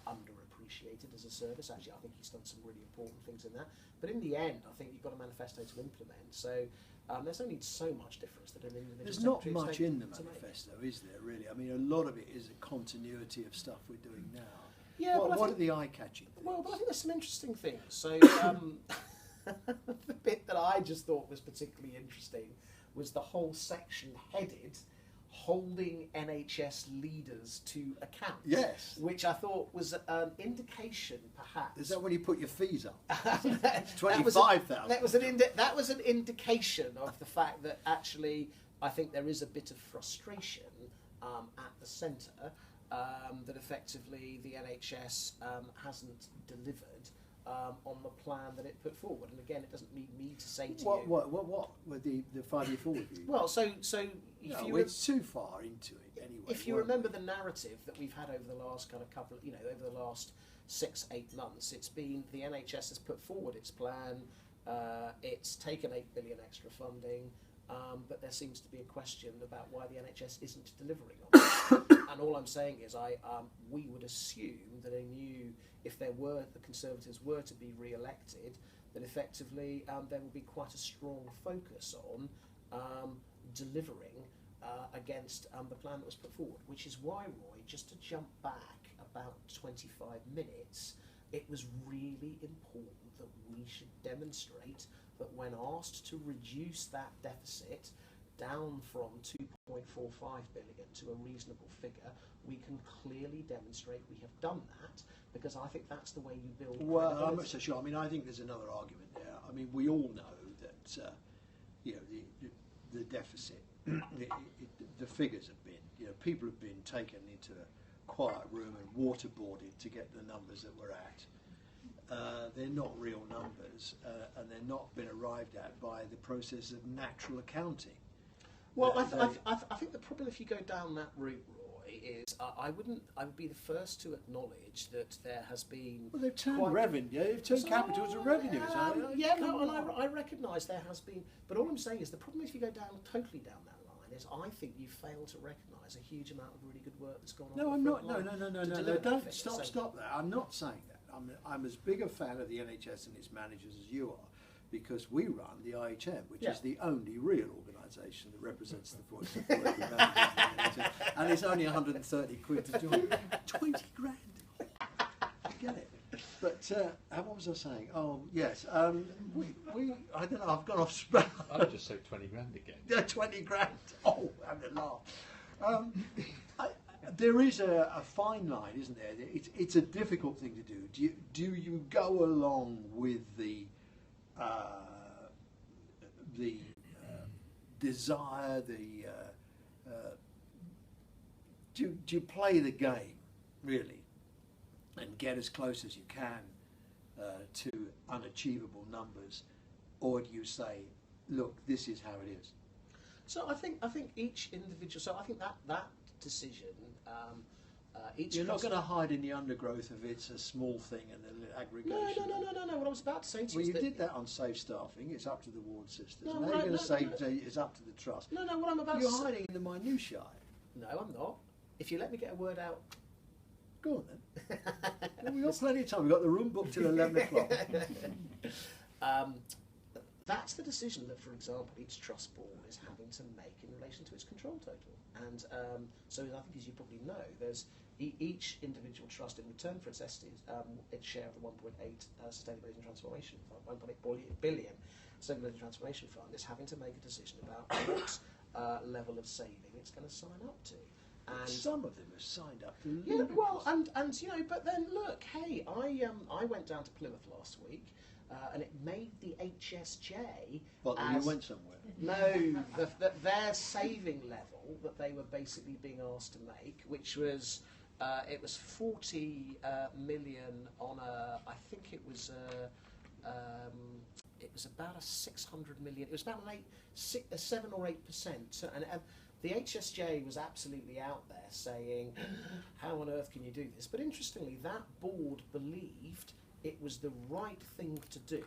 underappreciated as a service. Actually, I think he's done some really important things in that. But in the end, I think you've got a manifesto to implement. So there's only so much difference that an individual There's not Secretary of much State in the to make. manifesto, is there, really? I mean, a lot of it is a continuity of stuff we're doing now. Yeah, What are the eye-catching things? Well, but I think there's some interesting things. So the bit that I just thought was particularly interesting was the whole section headed holding NHS leaders to account. Yes. Which I thought was an indication, perhaps. Is that when you put your fees up? That 25,000. That was an indication of the fact that actually I think there is a bit of frustration at the centre that effectively the NHS hasn't delivered on the plan that it put forward. And again, it doesn't need me to say to you. What? With the 5-year forward view? Well, so if No, you it's too far into it anyway. if you remember the narrative that we've had over the last kind of couple, over the last 6-8 months, it's been the NHS has put forward its plan. It's taken 8 billion extra funding, but there seems to be a question about why the NHS isn't delivering on it. And all I'm saying is, we would assume that if the Conservatives were to be re-elected, that effectively there will be quite a strong focus on delivering against the plan that was put forward, which is why, Roy, just to jump back about 25 minutes, it was really important that we should demonstrate that when asked to reduce that deficit down from 2.45 billion to a reasonable figure, we can clearly demonstrate we have done that, because I think that's the way you build Well, credibility. I'm not so sure. I mean, I think there's another argument there. I mean, we all know that the deficit, the figures have been, people have been taken into a quiet room and waterboarded to get the numbers that we're at. They're not real numbers, and they're not been arrived at by the process of natural accounting. Well, I think the problem if you go down that route, Roy, is I would be the first to acknowledge that there has been. Well, they've turned revenue. They've turned capital to revenue. I recognise there has been, but all I'm saying is the problem if you go totally down that line is I think you fail to recognise a huge amount of really good work that's gone on. No, I'm not. No. deliver that Don't figure. stop that. I'm not saying that. I'm as big a fan of the NHS and its managers as you are, because we run the IHM, which is the only real organisation that represents the voice of working managers in the NHS, and it's only 130 quid to join. 20 grand. Get it? But what was I saying? Oh yes, we I don't know. I've gone off spell. I'd just say 20 grand again. Yeah, 20 grand. Oh, having a laugh. There is a fine line, isn't there? It's a difficult thing to do. Do you go along with the desire, do you play the game, really, and get as close as you can to unachievable numbers, or do you say, look, this is how it is? So I think each individual. So I think that decision. You're not going to hide in the undergrowth of it's a small thing and an aggregation. No. What I was about to say to Well, you you is did that on safe staffing. It's up to the ward sisters. No, Now well, you're going to say no. it's up to the trust. No. What I'm about You're to say. hiding in the minutiae. No, I'm not. If you let me get a word out. Go on then. Well, we've got plenty of time. We've got the room booked till 11 o'clock. That's the decision that, for example, each trust board is having to make in relation to its control total. And so I think, as you probably know, there's each individual trust in return for its its share of the 1.8 Sustainability and Transformation Fund, 1.8 billion Sustainability and Transformation Fund, is having to make a decision about what level of saving it's going to sign up to. And some of them have signed up to yeah, well, and you know, but then look, hey, I went down to Plymouth last week, and it made the HSJ. Well, you went somewhere. No, their saving level that they were basically being asked to make, which was it was 40 million on I think it was about a 600 million. It was about a 7 or 8%, and the HSJ was absolutely out there saying, how on earth can you do this? But interestingly, that board believed it was the right thing to do.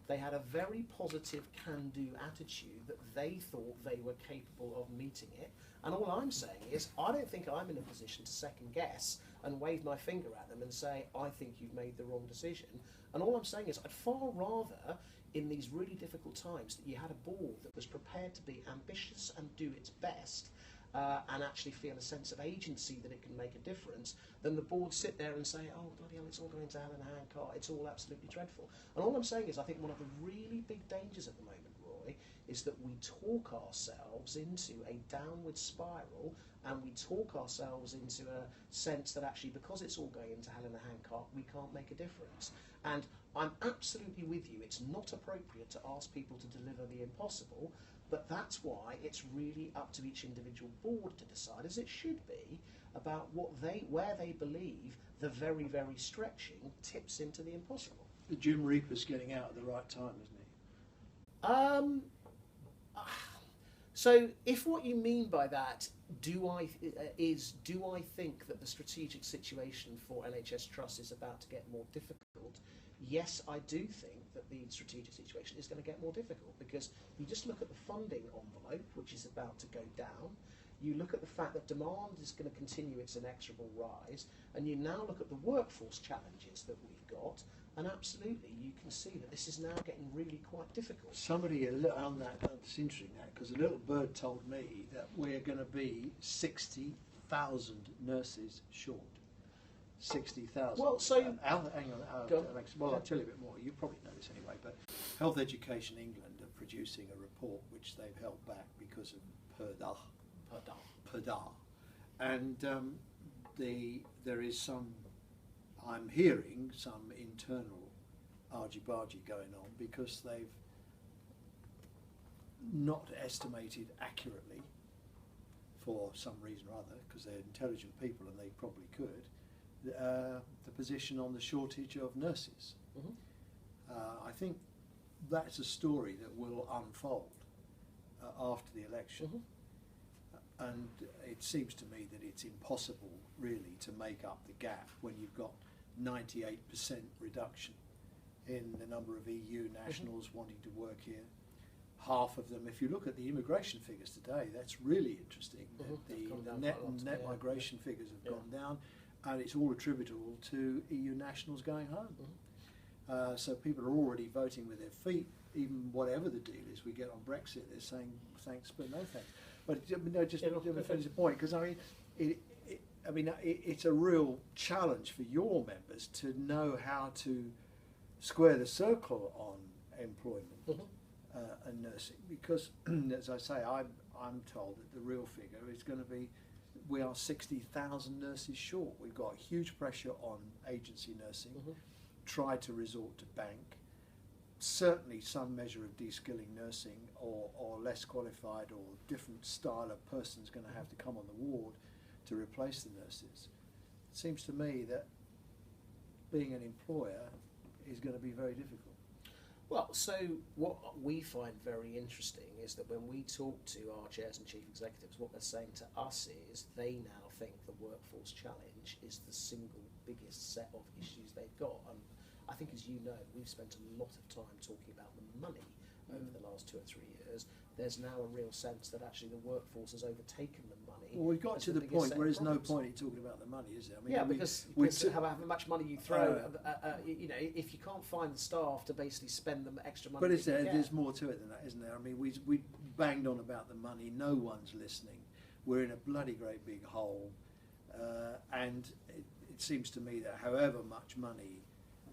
They had a very positive can-do attitude that they thought they were capable of meeting it. And all I'm saying is, I don't think I'm in a position to second guess and wave my finger at them and say, I think you've made the wrong decision. And all I'm saying is, I'd far rather, in these really difficult times, that you had a board that was prepared to be ambitious and do its best, and actually feel a sense of agency that it can make a difference, than the board sit there and say, oh, bloody hell, it's all going to hell in a handcart, it's all absolutely dreadful. And all I'm saying is, I think one of the really big dangers at the moment, Roy, is that we talk ourselves into a downward spiral, and we talk ourselves into a sense that actually, because it's all going into hell in a handcart, we can't make a difference. And I'm absolutely with you, it's not appropriate to ask people to deliver the impossible, but that's why it's really up to each individual board to decide, as it should be, about where they believe the very, very stretching tips into the impossible. The Jim Reaper's getting out at the right time, isn't he? So, if what you mean by that, do I think that the strategic situation for NHS Trust is about to get more difficult? Yes, I do think that the strategic situation is going to get more difficult, because you just look at the funding envelope, which is about to go down. You look at the fact that demand is going to continue its inexorable rise, and you now look at the workforce challenges that we've got, and absolutely you can see that this is now getting really quite difficult. Somebody on that, it's interesting that, because a little bird told me that we're going to be 60,000 nurses short. 60,000. Well, so hang on, Alex. Well, I'll tell you a bit more. You probably know this anyway, but Health Education England are producing a report which they've held back because of per dar, and there is some. I'm hearing some internal argy-bargy going on because they've not estimated accurately, for some reason or other, because they're intelligent people and they probably could, the position on the shortage of nurses. Mm-hmm. I think that's a story that will unfold after the election. Mm-hmm. And it seems to me that it's impossible really to make up the gap when you've got 98% reduction in the number of EU nationals wanting to work here. Half of them, if you look at the immigration figures today, that's really interesting. The net migration figures have gone down, and it's all attributable to EU nationals going home. So people are already voting with their feet, even whatever the deal is we get on Brexit. They're saying thanks, but no thanks. But no, just to finish the point, because it's a real challenge for your members to know how to square the circle on employment and nursing, because as I say, I'm told that the real figure is going to be we are 60,000 nurses short. We've got huge pressure on agency nursing. Try to resort to bank. Certainly some measure of de-skilling nursing, or less qualified or different style of person is going to have to come on the ward to replace the nurses. It seems to me that being an employer is going to be very difficult. Well, so what we find very interesting is that when we talk to our chairs and chief executives, what they're saying to us is they now think the workforce challenge is the single biggest set of issues they've got. And I think, as you know, we've spent a lot of time talking about the money over the last 2 or 3 years. There's now a real sense that actually the workforce has overtaken the money, Well, we've got as to the biggest point set where of there's no problems. point in talking about the money, is there? I mean, Yeah, we- because we- however much money you throw, you know, if you can't find the staff to basically spend the extra money. But is that you there? get- There's more to it than that, isn't there? I mean, we banged on about the money. No one's listening. We're in a bloody great big hole, and it seems to me that however much money,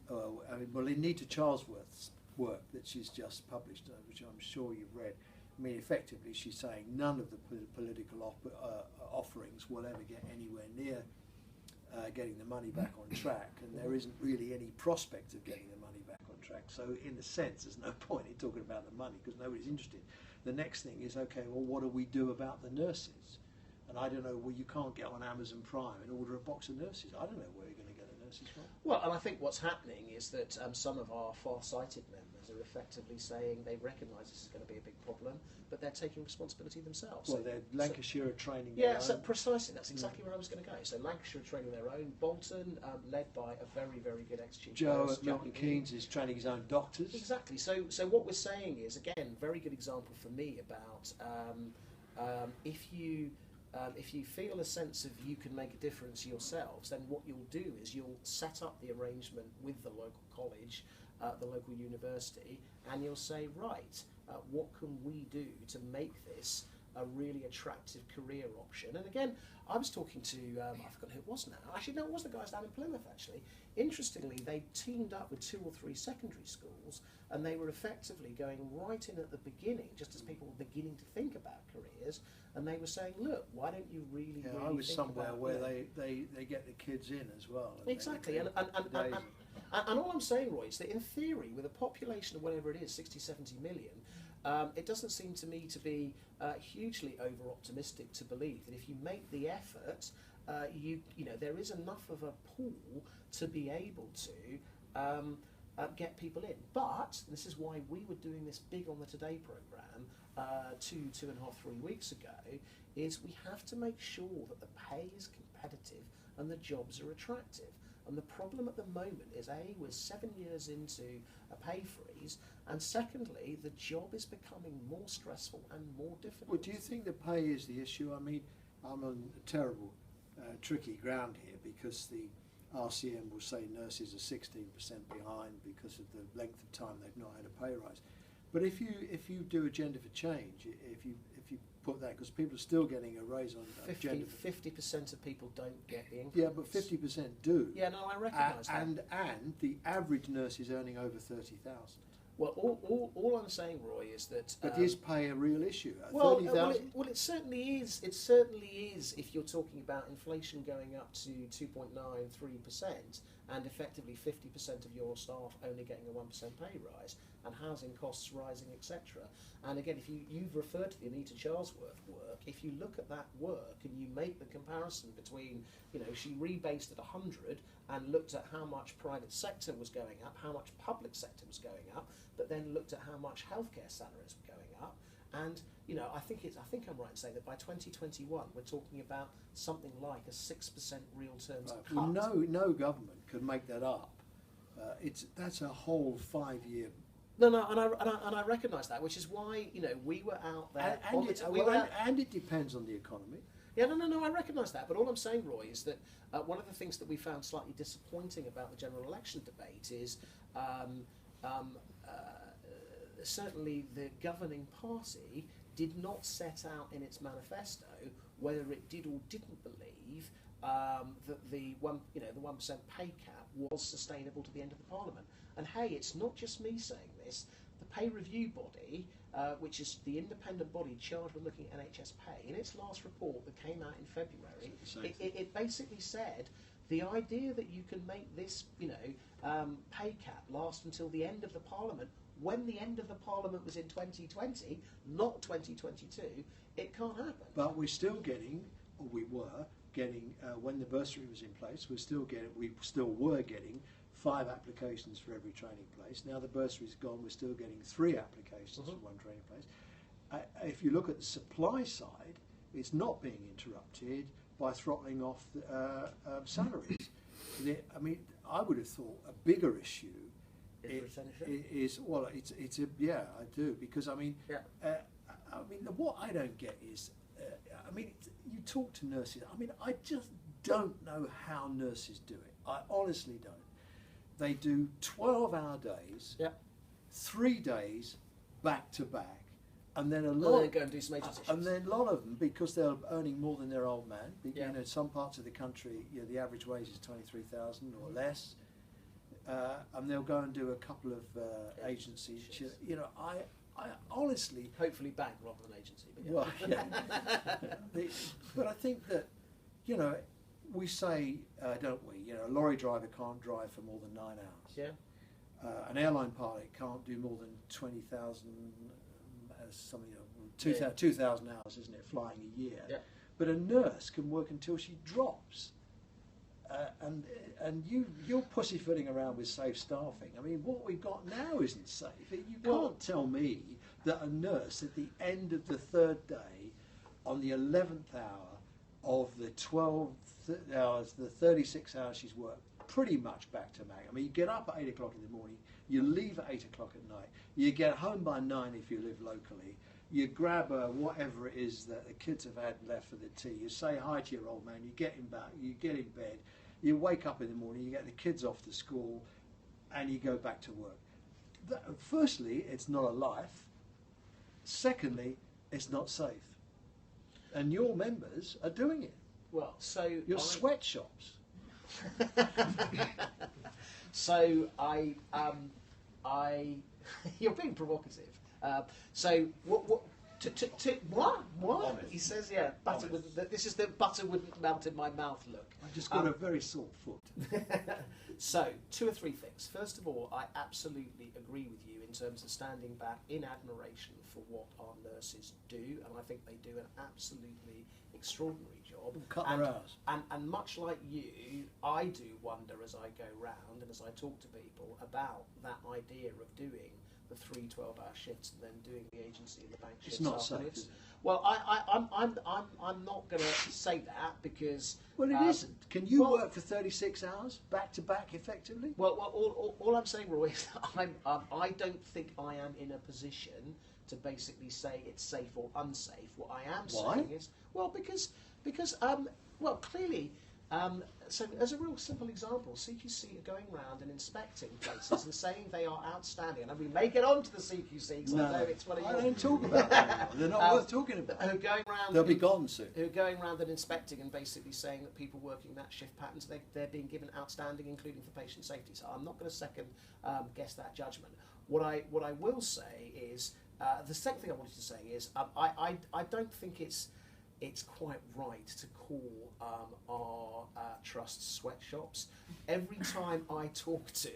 I mean, well, Anita Charlesworth's work that she's just published, which I'm sure you've read. I mean, effectively, she's saying none of the political offerings will ever get anywhere near getting the money back on track, and there isn't really any prospect of getting the money back on track. So, in a sense, there's no point in talking about the money because nobody's interested. The next thing is, okay, well, what do we do about the nurses? And I don't know, well, you can't get on Amazon Prime and order a box of nurses. I don't know where you're going to get the nurses from. Well, and I think what's happening is that some of our far-sighted members are effectively saying they recognise this is going to be a big problem, but they're taking responsibility themselves. Well, So- they're Lancashire are training Yeah, their so own. precisely, that's exactly where I was going to go. So Lancashire are training their own, Bolton, led by a very, very good ex-chief Joe nurse, at Milton Jackie Keynes is training his own doctors. Exactly. So what we're saying is, again, very good example for me about if you feel a sense of you can make a difference yourselves, then what you'll do is you'll set up the arrangement with the local college, the local university, and you'll say, right, what can we do to make this a really attractive career option? And again, I was talking to, I forgot who it was now. Actually, no, it was the guys down in Plymouth, actually. Interestingly, they teamed up with 2 or 3 secondary schools, and they were effectively going right in at the beginning, just as people were beginning to think about careers, and they were saying, look, why don't you really, Yeah, really I was think somewhere about, where you know, they get the kids in as well. And Exactly, they- and all I'm saying, Roy, is that in theory, with a population of whatever it is, 60, 70 million, it doesn't seem to me to be hugely over-optimistic to believe that if you make the effort, you know, there is enough of a pool to be able to get people in. But this is why we were doing this big on the Today programme 2.5, 3 weeks ago, is we have to make sure that the pay is competitive and the jobs are attractive. And the problem at the moment is, A, we're 7 years into a pay freeze, and secondly, the job is becoming more stressful and more difficult. Well, do you think the pay is the issue? I mean, I'm on a terrible, tricky ground here because the RCM will say nurses are 16% behind because of the length of time they've not had a pay rise. But if you do agenda for change, if you put that, because people are still getting a raise on agenda. 50% of people don't get the income. Yeah, but 50% do. Yeah, no, I recognise that. And the average nurse is earning over 30,000. Well, all I'm saying, Roy, is that. But is pay a real issue? Well, 30,000. well, it certainly is. It certainly is. If you're talking about inflation going up to 2.93% and effectively 50% of your staff only getting a 1% pay rise, and housing costs rising, etc. And again, if you've referred to the Anita Charlesworth work, if you look at that work and you make the comparison between, you know, she rebased at 100 and looked at how much private sector was going up, how much public sector was going up, but then looked at how much healthcare salaries were going up, and you know, I think I'm right in saying that by 2021 we're talking about something like a 6% real terms Right. cut. Well, no government could make that up. That's a whole 5-year. No, and I recognise that, which is why, you know, we were out there. And it depends on the economy. Yeah, no, I recognise that. But all I'm saying, Roy, is that one of the things that we found slightly disappointing about the general election debate is certainly the governing party did not set out in its manifesto whether it did or didn't believe that the 1% pay cap was sustainable to the end of the Parliament. And hey, it's not just me saying this. The pay review body, which is the independent body charged with looking at NHS pay, in its last report that came out in February, it basically said the idea that you can make this, pay cap last until the end of the Parliament, when the end of the Parliament was in 2020, not 2022, it can't happen. But we're still getting, or we were getting, when the bursary was in place, we still were getting 5 applications for every training place. Now the bursary's gone, we're still getting 3 applications for one training place. If you look at the supply side, it's not being interrupted by throttling off the, salaries. I would have thought a bigger issue is yeah, I do, because what I don't get is, you talk to nurses. I mean, I just don't know how nurses do it. I honestly don't. They do 12-hour days, Yep. 3 days back to back, and then And then go and do some agency and shifts. then a lot of them, because they're earning more than their old man. Yeah. You know, some parts of the country, you know, the average wage is 23,000 or less, and they'll go and do a couple of agencies. Shifts. You know, I honestly. Hopefully bank rather than agency. But yeah. Well, yeah. But I think that, you know, we say, don't we? You know, a lorry driver can't drive for more than 9 hours. Yeah. An airline pilot can't do more than 20,000, something, 2,000 hours, isn't it, flying a year? Yeah. But a nurse can work until she drops. And you're pussyfooting around with safe staffing. I mean, what we've got now isn't safe. You can't tell me that a nurse at the end of the 3rd day, on the 11th hour of the 12 hours, the 36 hours she's worked, pretty much back to back. I mean, you get up at 8 o'clock in the morning, you leave at 8 o'clock at night, you get home by 9 if you live locally, you grab whatever it is that the kids have had left for the tea, you say hi to your old man, you get him back, you get in bed, you wake up in the morning, you get the kids off to school, and you go back to work. Firstly, it's not a life. Secondly, it's not safe. And your members are doing it. Well, so Your sweatshops. So you're being provocative. So what? What? Honest. He says, yeah. Butter would, this is the butter wouldn't melt in my mouth look. I just got a very sore foot. So, 2 or 3 things. First of all, I absolutely agree with you in terms of standing back in admiration for what our nurses do, and I think they do an absolutely extraordinary job. Cut their hours. And much like you, I do wonder as I go round and as I talk to people about that idea of doing the 3 12-hour shifts and then doing the agency and the bank shifts. It's not afterwards. safe, is it? Well, I'm not going to say that because. Well, it isn't. Can you work for 36 hours back to back effectively? Well, all I'm saying, Roy, is that I don't think I am in a position to basically say it's safe or unsafe. What I am saying is, well, because clearly. So, as a real simple example, CQC are going round and inspecting places and saying they are outstanding. And we may get on to the CQC because I know it's one of I your... don't talk about them anymore. They're not worth talking about. Who are going round... They'll be gone soon. Who are going round and inspecting and basically saying that people working that shift patterns, they're being given outstanding, including for patient safety. So I'm not going to second guess that judgment. What I will say is, the second thing I wanted to say is, I don't think it's quite right to call our trust sweatshops. Every time I talk to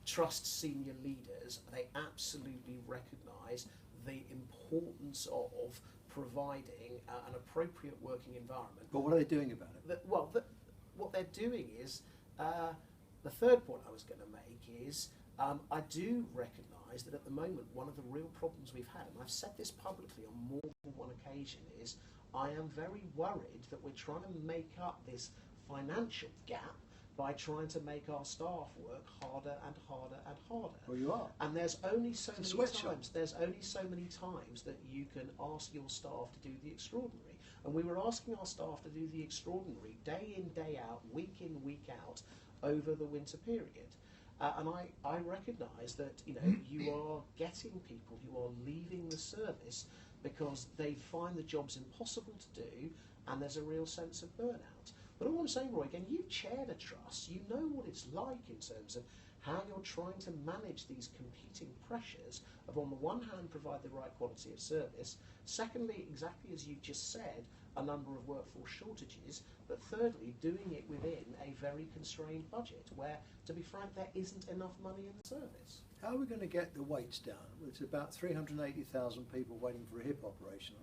trust senior leaders, they absolutely recognise the importance of providing an appropriate working environment. But what are they doing about it? What they're doing is, the third point I was going to make is, I do recognise that at the moment one of the real problems we've had, and I've said this publicly on more than one occasion, is I am very worried that we're trying to make up this financial gap by trying to make our staff work harder and harder and harder. Well, you are. And there's only so It's a many sweatshop. times. There's only so many times that you can ask your staff to do the extraordinary. And we were asking our staff to do the extraordinary day in, day out, week in, week out, over the winter period. And I recognise that you are getting people who are leaving the service because they find the jobs impossible to do, and there's a real sense of burnout. But all I'm saying, Roy, again, you chair the trust, you know what it's like in terms of how you're trying to manage these competing pressures of, on the one hand, provide the right quality of service, secondly, exactly as you just said, a number of workforce shortages, but thirdly, doing it within a very constrained budget where, to be frank, there isn't enough money in the service. How are we going to get the waits down? It's about 380,000 people waiting for a hip operation.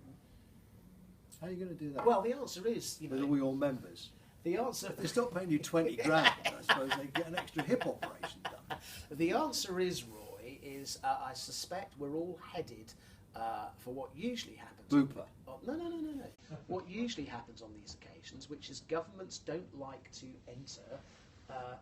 How are you going to do that? Well, the answer is, with all your members. The answer... If they stop paying you 20 grand, I suppose they get an extra hip operation done. The answer is, Roy, I suspect we're all headed for what usually happens... Booper. No. What usually happens on these occasions, which is governments don't like to enter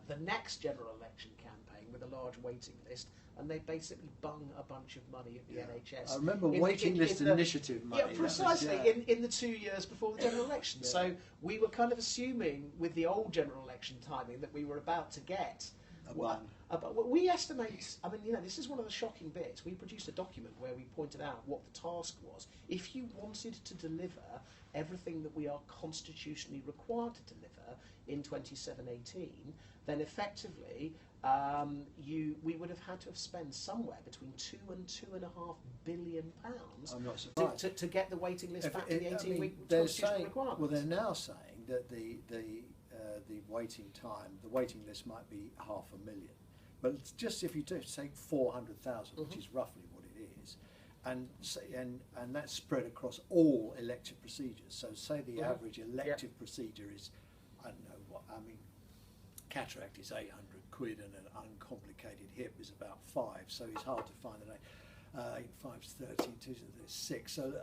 the next general election campaign with a large waiting list, and they basically bung a bunch of money at the NHS. I remember waiting list initiative money. Yeah, precisely, in the 2 years before the general election. Yeah. So we were kind of assuming with the old general election timing that we were about to get but we estimate, I mean, this is one of the shocking bits. We produced a document where we pointed out what the task was. If you wanted to deliver everything that we are constitutionally required to deliver in 27-18, then effectively we would have had to have spent somewhere between £2 and £2.5 billion I'm not surprised. to get the waiting list back to the 18-week constitutional requirements. Well, they're now saying that the waiting time, the waiting list might be 500,000. But it's just if you take 400,000, which is roughly what it is, and that's spread across all elective procedures. So say the average elective procedure is, I don't know what, I mean, cataract is 800 quid and an uncomplicated hip is about 5, so it's hard to find an 8. 8 5 is 13, 2 is 6. So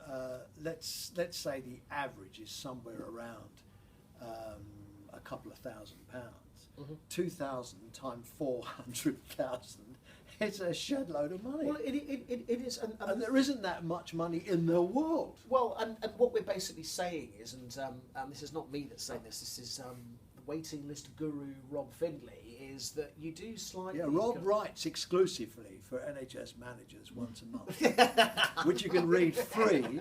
let's say the average is somewhere around a couple of £1,000. 2,000 times 400,000. It's a shed load of money. Well, it is, and there isn't that much money in the world. Well, and what we're basically saying is, and this is not me that's saying this. This is the waiting list guru Rob Findlay, is that you do slightly. Yeah, Rob writes exclusively for NHS managers once a month, which you can read free,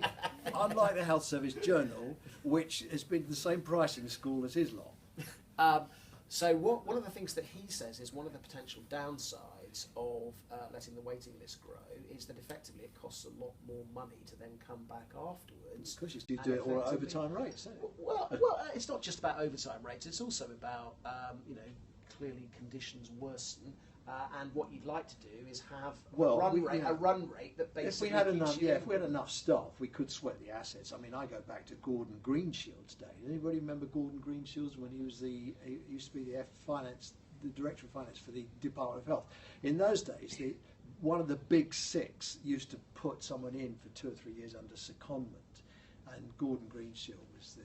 unlike the Health Service Journal, which has been the same pricing school as his lot. So one of the things that he says is one of the potential downsides of letting the waiting list grow is that effectively it costs a lot more money to then come back afterwards. Because you do it all at overtime rates, don't you? Well, it's not just about overtime rates. It's also about clearly conditions worsen. And what you'd like to do is have a run rate that basically if we had enough staff, we could sweat the assets. I mean, I go back to Gordon Greenshield's day. Anybody remember Gordon Greenshields when he used to be the director of finance for the Department of Health? In those days, one of the big six used to put someone in for 2 or 3 years under secondment, and Gordon Greenshield was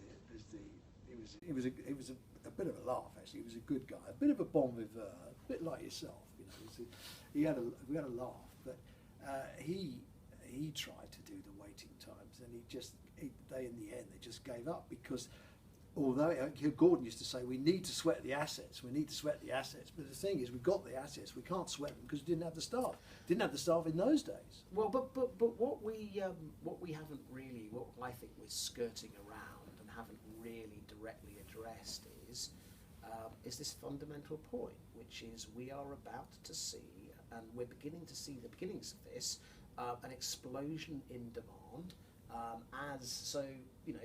a bit of a laugh actually. He was a good guy, a bit of a bon vivant, a bit like yourself. We had a laugh, but he tried to do the waiting times, and they in the end they just gave up, because although Gordon used to say we need to sweat the assets, but the thing is we've got the assets, we can't sweat them because we didn't have the staff in those days. Well, but what we haven't really, what I think we're skirting around and haven't really directly addressed is this fundamental point, which is we are about to see, and we're beginning to see the beginnings of this, an explosion in demand.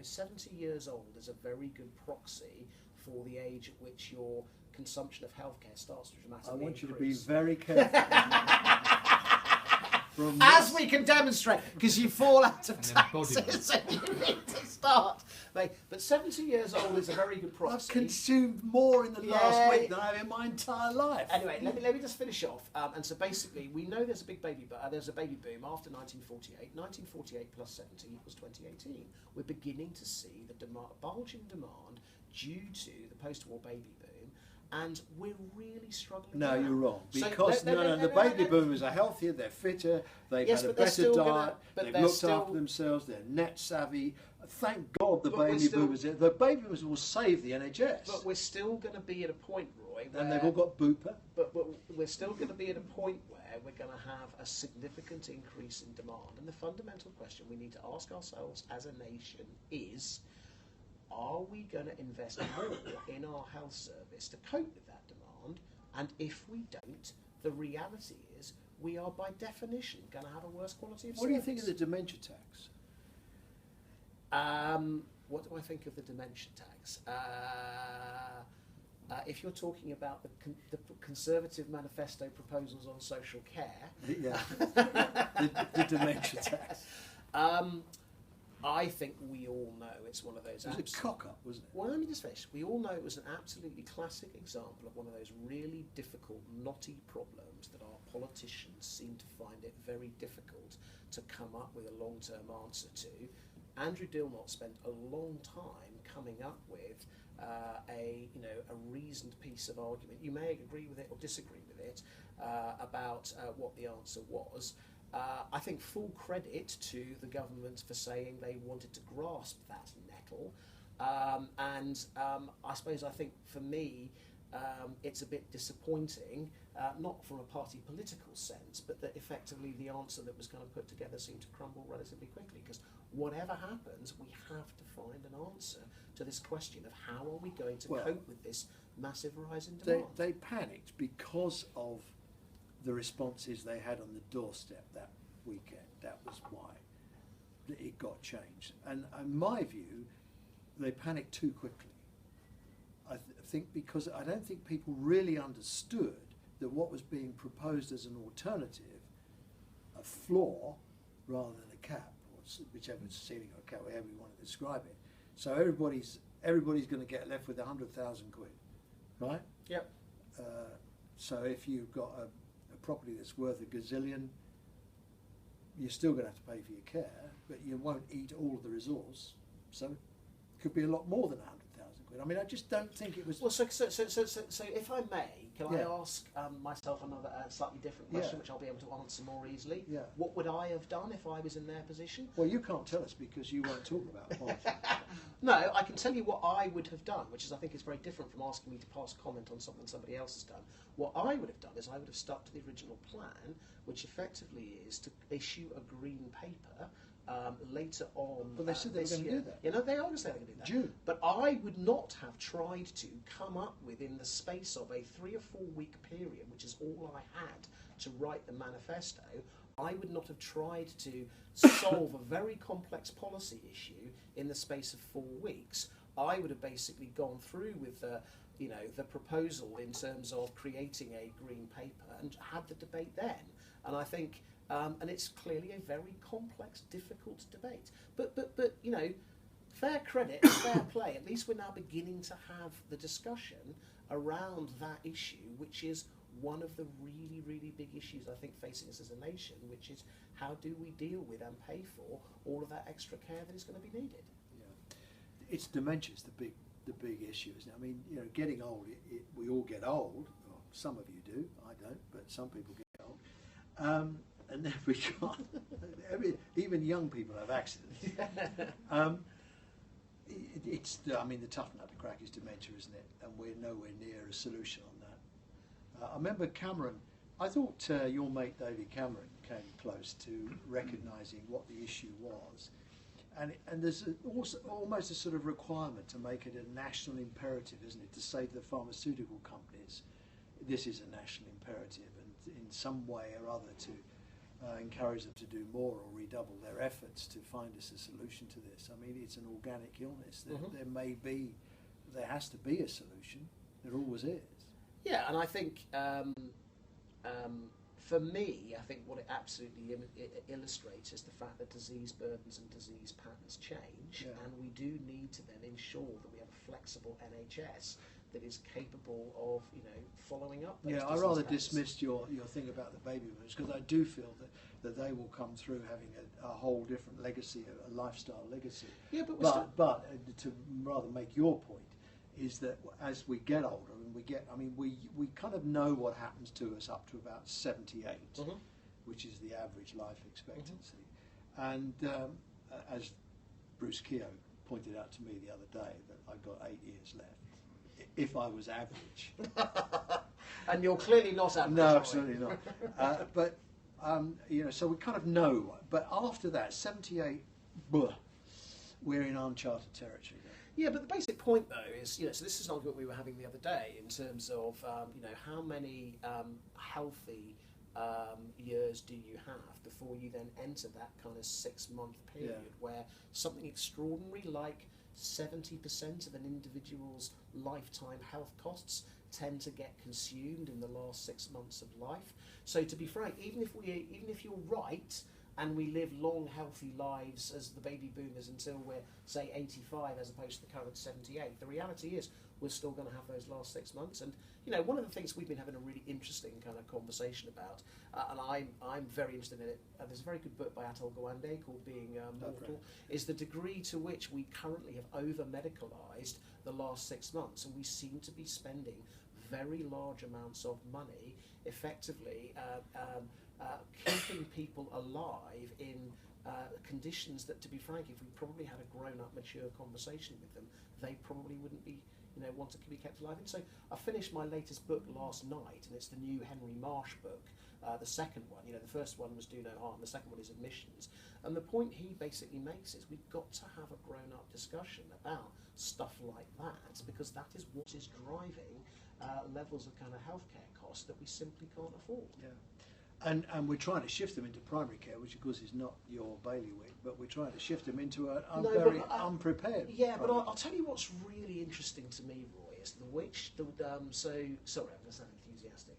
70 years old is a very good proxy for the age at which your consumption of healthcare starts to dramatically I want you to increase. be very careful. As we can demonstrate, because you fall out of taxes and you need to start. But 70 years old is a very good proxy. I've consumed more in the last week than I have in my entire life. Anyway, let me just finish off. And so basically, we know there's a big baby boom after 1948. 1948 plus 70 equals 2018. We're beginning to see the bulging demand due to the post-war baby boom. And we're really struggling. No, you're wrong. Because the baby boomers are healthier, they're fitter, they've had a better diet, they've looked after themselves, they're net savvy. Thank God the baby boomers will save the NHS. But we're still going to be at a point, Roy, where... And they've all got Bupa. But we're still going to be at a point where we're going to have a significant increase in demand. And the fundamental question we need to ask ourselves as a nation is... are we going to invest more in our health service to cope with that demand? And if we don't, the reality is we are by definition going to have a worse quality of service. What do you think of the dementia tax? What do I think of the dementia tax? If you're talking about the Conservative manifesto proposals on social care... Yeah, the dementia tax. I think we all know it's one of those... It was a cock-up, wasn't it? Well, let me just finish. We all know it was an absolutely classic example of one of those really difficult, knotty problems that our politicians seem to find it very difficult to come up with a long-term answer to. Andrew Dilmot spent a long time coming up with a reasoned piece of argument. You may agree with it or disagree with it about what the answer was. I think full credit to the government for saying they wanted to grasp that nettle. I suppose I think for me it's a bit disappointing, not from a party political sense, but that effectively the answer that was kind of put together seemed to crumble relatively quickly, because whatever happens, we have to find an answer to this question of how are we going to cope with this massive rise in demand. They panicked because of the responses they had on the doorstep that weekend. That was why it got changed. And in my view, they panicked too quickly. I think because I don't think people really understood that what was being proposed as an alternative, a floor rather than a cap, or whichever ceiling or cap, however you want to describe it. So everybody's going to get left with 100,000 quid, right? Yep. So if you've got a property that's worth a gazillion, you're still going to have to pay for your care, but you won't eat all of the resource. So it could be a lot more than 100,000 quid. I mean, I just don't think it was. Well, so if I may, can I ask myself another slightly different question, which I'll be able to answer more easily? Yeah. What would I have done if I was in their position? Well, you can't tell us because you weren't talking about politics. No, I can tell you what I would have done, which is I think is very different from asking me to pass comment on something somebody else has done. What I would have done is I would have stuck to the original plan, which effectively is to issue a green paper later on. But they said they were going to do that. You know, they always say they're going to do that. June. But I would not have tried to come up with, in the space of a 3 or 4 week period, which is all I had to write the manifesto, I would not have tried to solve a very complex policy issue in the space of 4 weeks. I would have basically gone through with the proposal in terms of creating a green paper and had the debate then. And I think, and it's clearly a very complex, difficult debate. But fair credit, fair play. At least we're now beginning to have the discussion around that issue, which is one of the really, really big issues I think facing us as a nation, which is how do we deal with and pay for all of that extra care that is going to be needed. Yeah. It's dementia's the big issue, isn't it? I mean, getting old, we all get old. Well, some of you do, I don't, but some people get old. And then we can't, even young people have accidents. The tough nut to crack is dementia, isn't it? And we're nowhere near a solution on that. I remember Cameron, I thought your mate David Cameron came close to recognising what the issue was. And there's almost a sort of requirement to make it a national imperative, isn't it, to say to the pharmaceutical companies, this is a national imperative, and in some way or other to encourage them to do more or redouble their efforts to find us a solution to this. I mean, it's an organic illness. There has to be a solution. There always is. Yeah, and I think for me, I think what it absolutely illustrates is the fact that disease burdens and disease patterns change, and we do need to then ensure that we have a flexible NHS that is capable of, following up those I rather patterns. dismissed your thing about the baby boomers, because I do feel that they will come through having a whole different legacy, a lifestyle legacy. Yeah, but to rather make your point, is that as we get older and we kind of know what happens to us up to about 78, which is the average life expectancy. And as Bruce Keogh pointed out to me the other day, that I've got 8 years left, if I was average. And you're clearly not average. No, absolutely not. So we kind of know. But after that, 78, we're in uncharted territory. Yeah, but the basic point, though, is, so this is an argument we were having the other day in terms of, how many healthy years do you have before you then enter that kind of 6-month period where something extraordinary like 70% of an individual's lifetime health costs tend to get consumed in the last 6 months of life. So to be frank, even if you're right, and we live long, healthy lives as the baby boomers until we're, say, 85 as opposed to the current 78, the reality is we're still going to have those last 6 months. And one of the things we've been having a really interesting kind of conversation about, and I'm very interested in it. There's a very good book by Atul Gawande called Being Mortal, is the degree to which we currently have over-medicalised the last 6 months, and we seem to be spending very large amounts of money effectively keeping people alive in conditions that, to be frank, if we probably had a grown-up, mature conversation with them, they probably wouldn't be, want to be kept alive in. So I finished my latest book last night, and it's the new Henry Marsh book, the second one. The first one was Do No Harm, the second one is Admissions. And the point he basically makes is we've got to have a grown-up discussion about stuff like that, because that is what is driving levels of kind of healthcare costs that we simply can't afford. Yeah. And we're trying to shift them into primary care, which of course is not your bailiwick, but we're trying to shift them into a very unprepared. Yeah, but I'll tell you what's really interesting to me, Roy, is sorry, I'm going to sound enthusiastic.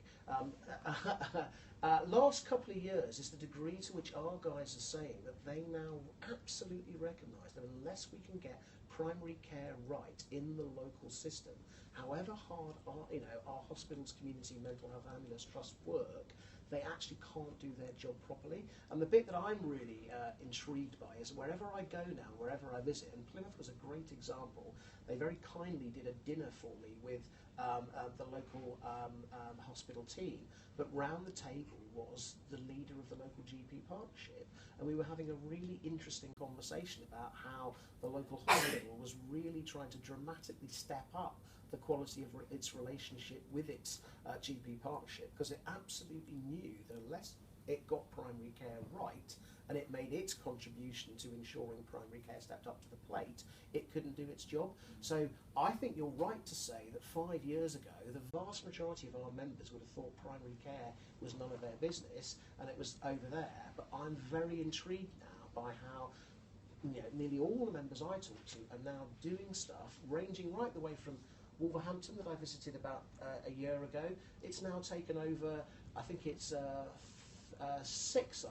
Last couple of years is the degree to which our guys are saying that they now absolutely recognise that unless we can get primary care right in the local system, however hard our hospitals, community, mental health, ambulance trusts work, they actually can't do their job properly. And the bit that I'm really intrigued by is wherever I go now, wherever I visit, and Plymouth was a great example, they very kindly did a dinner for me with the local hospital team, but round the table was the leader of the local GP partnership, and we were having a really interesting conversation about how the local hospital was really trying to dramatically step up the quality of its relationship with its GP partnership, because it absolutely knew that unless it got primary care right and it made its contribution to ensuring primary care stepped up to the plate, it couldn't do its job. So I think you're right to say that 5 years ago the vast majority of our members would have thought primary care was none of their business and it was over there, but I'm very intrigued now by how nearly all the members I talk to are now doing stuff ranging right the way from Wolverhampton that I visited about a year ago. It's now taken over, I think it's 6,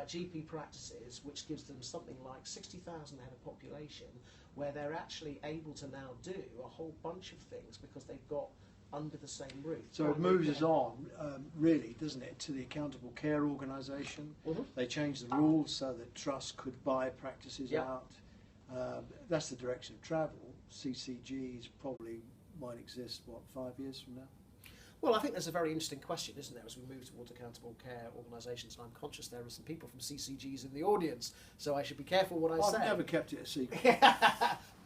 GP practices, which gives them something like 60,000 head of population, where they're actually able to now do a whole bunch of things because they've got under the same roof. So it moves us on, really, doesn't it, to the accountable care organisation. Mm-hmm. They changed the rules so that trusts could buy practices out. That's the direction of travel. CCGs probably might exist, 5 years from now? Well, I think there's a very interesting question, isn't there, as we move towards accountable care organisations, and I'm conscious there are some people from CCGs in the audience, so I should be careful what I say. I've never kept it a secret.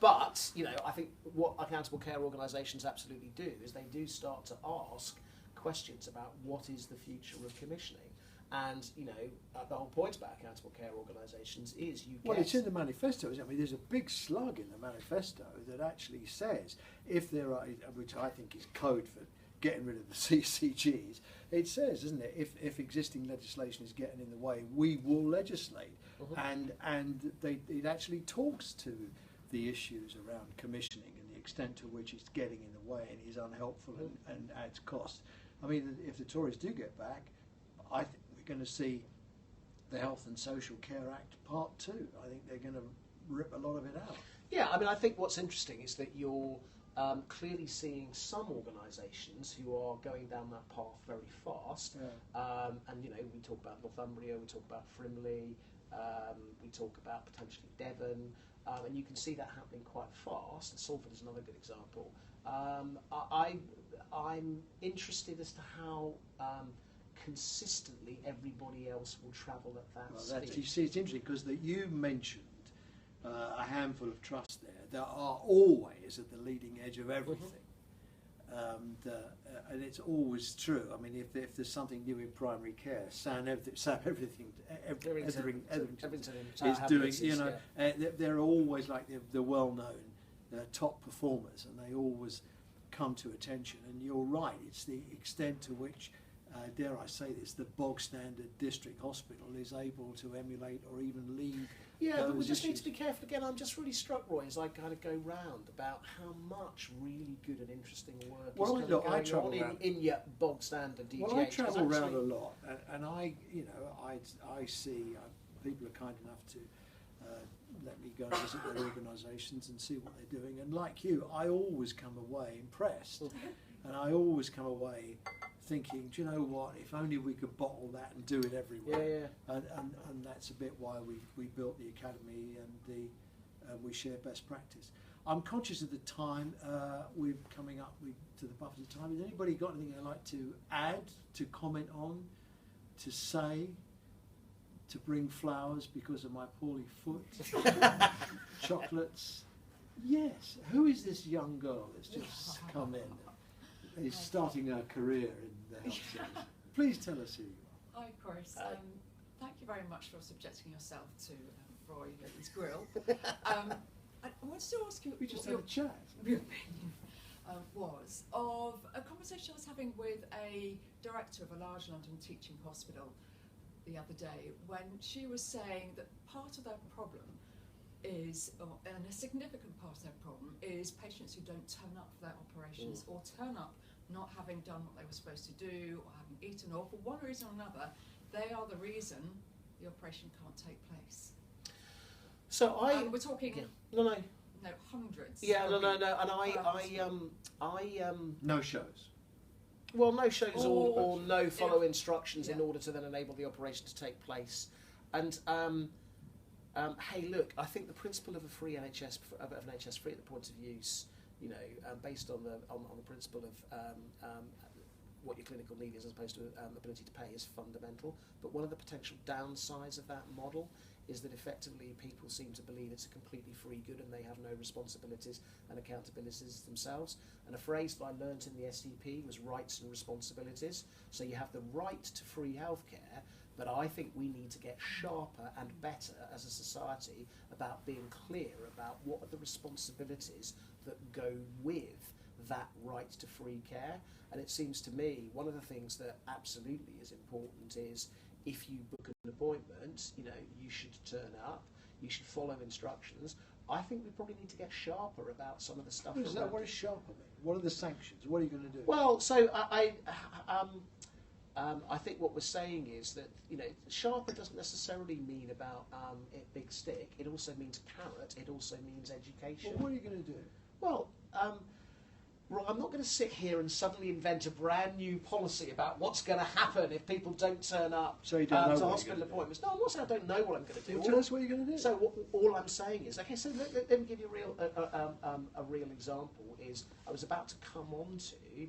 But, I think what accountable care organisations absolutely do is they do start to ask questions about what is the future of commissioning. And, the whole point about accountable care organisations is Well, it's in the manifesto, isn't it? I mean, there's a big slug in the manifesto that actually says if there are, which I think is code for getting rid of the CCGs, it says, isn't it, if existing legislation is getting in the way, we will legislate. Mm-hmm. And it actually talks to the issues around commissioning and the extent to which it's getting in the way and is unhelpful and adds cost. I mean, if the Tories do get back, I think we're going to see the Health and Social Care Act Part 2. I think they're going to rip a lot of it out. Yeah, I mean, I think what's interesting is that you're clearly seeing some organisations who are going down that path very fast. Yeah. And, we talk about Northumbria, we talk about Frimley, we talk about potentially Devon, and you can see that happening quite fast. And Salford is another good example. I'm interested as to how consistently everybody else will travel at that speed. You see, it's interesting because you mentioned a handful of trusts there that are always at the leading edge of everything. Mm-hmm. And it's always true. I mean, if there's something new in primary care, Everything is doing. They're always like the well-known top performers, and they always come to attention. And you're right; it's the extent to which, dare I say this, the bog standard district hospital is able to emulate or even lead. Yeah, but we just need to be careful. Again, I'm just really struck, Roy, as I kind of go round about how much really good and interesting work is going on in your bog standard DGH. Well, I travel around a lot, and I see people are kind enough to let me go and visit their organisations and see what they're doing. And like you, I always come away impressed, and I always come away thinking, do you know what? If only we could bottle that and do it everywhere. Yeah. And that's a bit why we built the academy and we share best practice. I'm conscious of the time. We're coming up to the buffers of time. Has anybody got anything they'd like to add, to comment on, to say, to bring flowers because of my poorly foot? Chocolates? Yes. Who is this young girl that's just come in? Is starting her career in the health service. Please tell us who you are. Hi, Chris. Thank you very much for subjecting yourself to Roy Lily's grill. I wanted to ask you We just what had a chat. your opinion was of a conversation I was having with a director of a large London teaching hospital the other day, when she was saying that part of their problem is, and a significant part of their problem, is patients who don't turn up for their operations or turn up not having done what they were supposed to do or having eaten, or for one reason or another, they are the reason the operation can't take place. So we're talking no, hundreds. yeah, no, and I No shows. well, no shows or no follow Yeah. instructions in Yeah. order to then enable the operation to take place. And hey, look, I think the principle of a free NHS, of an NHS free at the point of use, you know, based on the principle of what your clinical need is as opposed to ability to pay, is fundamental. But one of the potential downsides of that model is that effectively people seem to believe it's a completely free good and they have no responsibilities and accountabilities themselves. And a phrase that I learnt in the STP was rights and responsibilities. So you have the right to free healthcare, but I think we need to get sharper and better as a society about being clear about what are the responsibilities that go with that right to free care. And it seems to me one of the things that absolutely is important is, if you book an appointment, you know, you should turn up, you should follow instructions. I think we probably need to get sharper about some of the stuff. What is sharper mean? What are the sanctions? What are you going to do? Well, so I think what we're saying is that, you know, sharper doesn't necessarily mean about big stick. It also means carrot. It also means education. Well, what are you going to do? Well, Roy, I'm not going to sit here and suddenly invent a brand new policy about what's going to happen if people don't turn up So you don't know to what hospital you're gonna appointments. No, I'm not saying I don't know what I'm going to do. Well, tell us what you're going to do. So all I'm saying is, okay, so let me give you a real example. Is I was about to come on to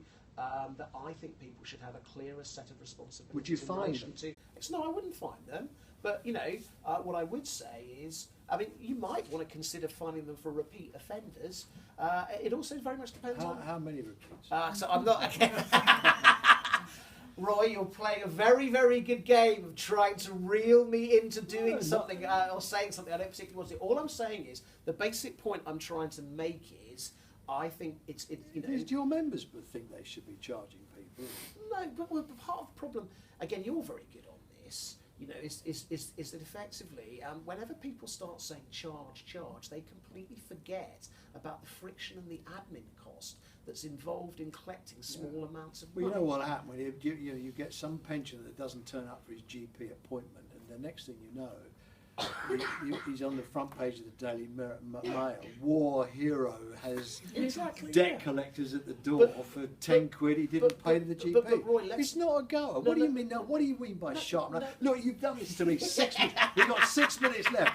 that I think people should have a clearer set of responsibilities. Would you in fine relation them? to? No, I wouldn't fine them. But you know, what I would say is, I mean, you might want to consider fining them for repeat offenders. It also very much depends on How many repeats? so I'm not. Roy, you're playing a very, very good game of trying to reel me into doing something or saying something I don't particularly want to do. All I'm saying is, the basic point I'm trying to make is, I think it's you know. Do your members think they should be charging people? No, but part of the problem, again, you're very good on this, you know, is that effectively, whenever people start saying charge, they completely forget about the friction and the admin cost that's involved in collecting small amounts of money. Well, you know what happened when you get some pensioner that doesn't turn up for his GP appointment, and the next thing you know, he's on the front page of the Daily Mail. War hero has debt collectors at the door for 10 quid. He didn't pay to the GP. But Roy, it's not a goer. What do you mean? Now, what do you mean by sharpen? Look, you've done this to me 6 minutes. We've got 6 minutes left.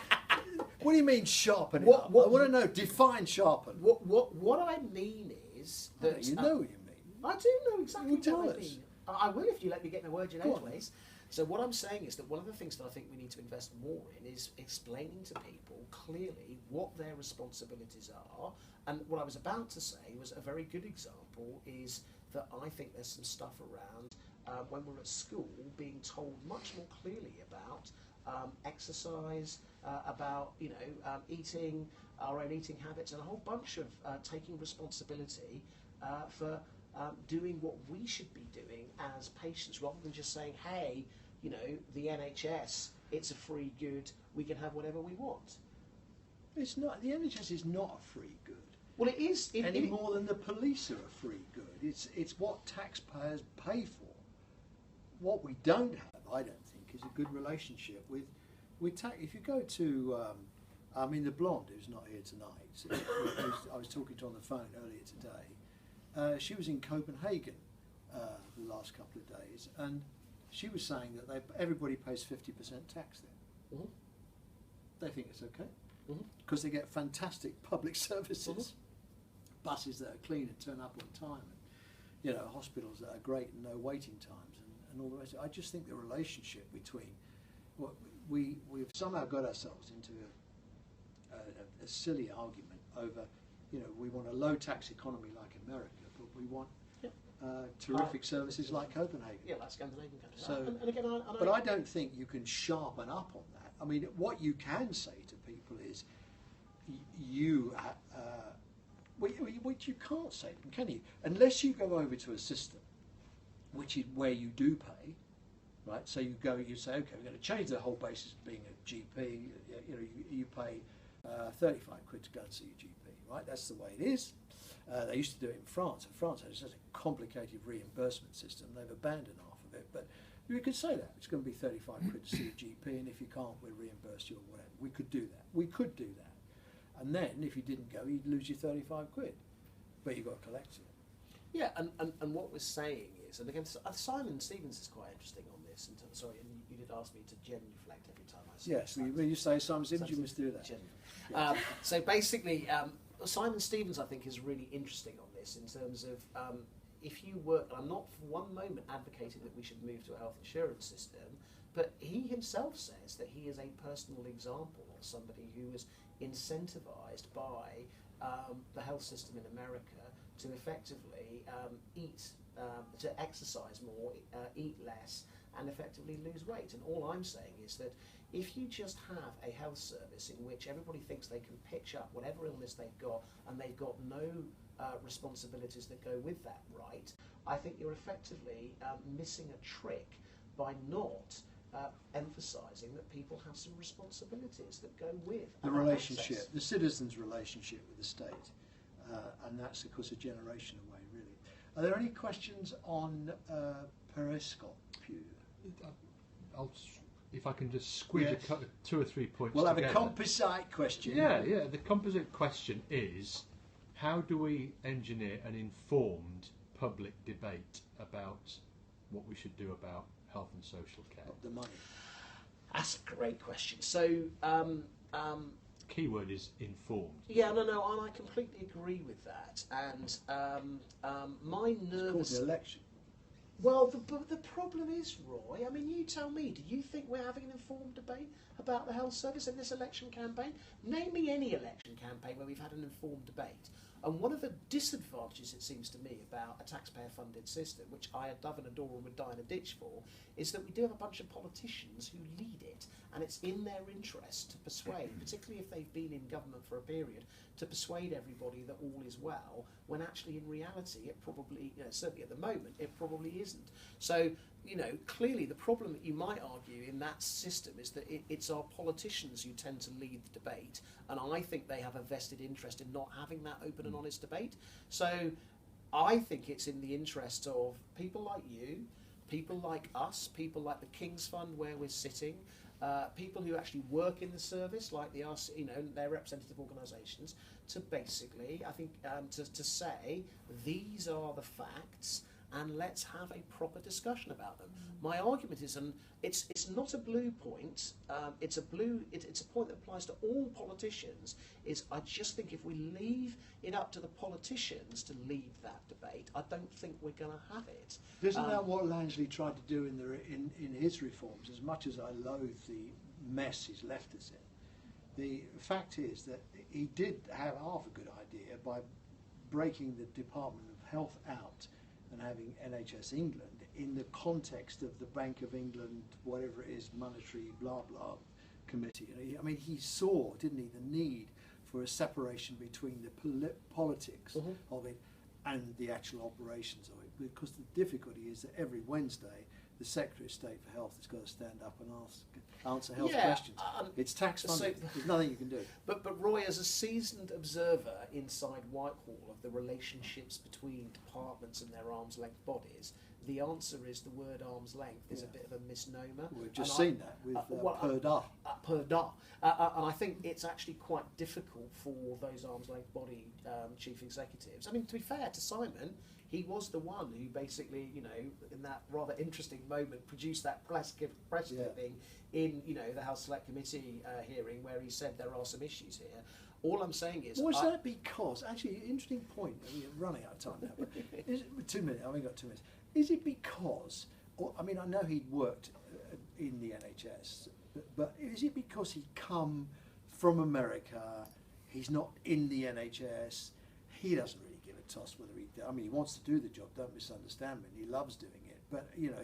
What do you mean sharpen it up? I want to know. Define sharpen. What I mean is that You know what you mean. I do know exactly Well, tell what I us. mean. I will if you let me get my word in Go on. edgeways. So what I'm saying is that one of the things that I think we need to invest more in is explaining to people clearly what their responsibilities are. And what I was about to say was a very good example is that I think there's some stuff around when we're at school being told much more clearly about exercise, about eating, our own eating habits, and a whole bunch of taking responsibility for doing what we should be doing as patients, rather than just saying, hey, you know, the NHS, it's a free good, we can have whatever we want. It's not. The NHS is not a free good. Well, it is. Any more than the police are a free good. It's what taxpayers pay for. What we don't have, I don't think, is a good relationship with tax. If you go to I mean, the blonde who's not here tonight, I was talking to on the phone earlier today. She was in Copenhagen the last couple of days, and she was saying that everybody pays 50% tax there. Mm-hmm. They think it's okay Mm-hmm. because they get fantastic public services, Mm-hmm. buses that are clean and turn up on time, and hospitals that are great and no waiting times, and all the rest. I just think the relationship between what we've somehow got ourselves into a silly argument over, we want a low tax economy like America, but we want terrific services like Copenhagen. Yeah, like Scandinavian countries. So, and again, but I don't think you can sharpen up on that. I mean, what you can say to people is, which you can't say to them, can you? Unless you go over to a system, which is where you do pay, right? So you say, okay, we're going to change the whole basis of being a GP. You pay 35 quid to go and see your GP, right? That's the way it is. They used to do it in France. France has such a complicated reimbursement system. They've abandoned half of it. But you could say that. It's going to be 35 quid to see a GP, and if you can't, we'll reimburse you or whatever. We could do that. We could do that. And then, if you didn't go, you'd lose your 35 quid. But you've got to collect it. Yeah, and what we're saying is, and again, Simon Stevens is quite interesting on this. And sorry, and you did ask me to genuflect every time I say Yes, when you say Simon Stevens, you must do that. Yeah. So basically, Simon Stevens, I think, is really interesting on this in terms of if you work. I'm not for one moment advocating that we should move to a health insurance system, but he himself says that he is a personal example of somebody who was incentivised by the health system in America to effectively to exercise more, eat less, and effectively lose weight. And all I'm saying is that if you just have a health service in which everybody thinks they can pitch up whatever illness they've got and they've got no responsibilities that go with that, right, I think you're effectively missing a trick by not emphasising that people have some responsibilities that go with the relationship, access. the citizen's relationship with the state, and that's of course a generation away, really. Are there any questions on Periscope? If I can just squeeze Yes. 2 or 3 points We'll have together. a composite question. Yeah. The composite question is, how do we engineer an informed public debate about what we should do about health and social care? Not the money. That's a great question. So, Keyword is informed. yeah, no, and I completely agree with that. And my It's called nervous. the election. Well, the problem is, Roy, I mean, you tell me, do you think we're having an informed debate about the health service in this election campaign? Name me any election campaign where we've had an informed debate. And one of the disadvantages, it seems to me, about a taxpayer-funded system, which I love and adore and would die in a ditch for, is that we do have a bunch of politicians who lead it, and it's in their interest to persuade, particularly if they've been in government for a period, to persuade everybody that all is well, when actually in reality it probably, certainly at the moment, it probably isn't. So, clearly the problem that you might argue in that system is that it's our politicians who tend to lead the debate, and I think they have a vested interest in not having that open and honest debate. So I think it's in the interest of people like you, people like us, people like the King's Fund where we're sitting, people who actually work in the service, like the their representative organisations, to basically, I think, to say these are the facts and let's have a proper discussion about them. My argument is, and it's not a blue point. It's a point that applies to all politicians. Is I just think if we leave it up to the politicians to lead that debate, I don't think we're going to have it. Isn't that what Langley tried to do in his reforms? As much as I loathe the mess he's left us in, the fact is that he did have half a good idea by breaking the Department of Health out and having NHS England in the context of the Bank of England, whatever it is, monetary blah blah committee. And he saw, didn't he, the need for a separation between the politics of it and the actual operations of it, because the difficulty is that every Wednesday the Secretary of State for Health has got to stand up and answer health questions. It's tax funded. There's nothing you can do. But Roy, as a seasoned observer inside Whitehall of the relationships between departments and their arm's length bodies, the answer is the word arm's length is a bit of a misnomer. We've just And seen that with per da. Per da. And I think it's actually quite difficult for those arm's length body chief executives. I mean, to be fair to Simon, he was the one who basically, you know, in that rather interesting moment, produced that press clipping in, you know, the House Select Committee hearing where he said there are some issues here. All I'm saying is... Was that because, actually, interesting point, we're running out of time now, but is it, 2 minutes, I've only got 2 minutes. Is it because, or, I mean, I know he'd worked in the NHS, but is it because he'd come from America, he's not in the NHS, he doesn't really give a toss whether I mean, he wants to do the job, don't misunderstand me, he loves doing it, but, you know,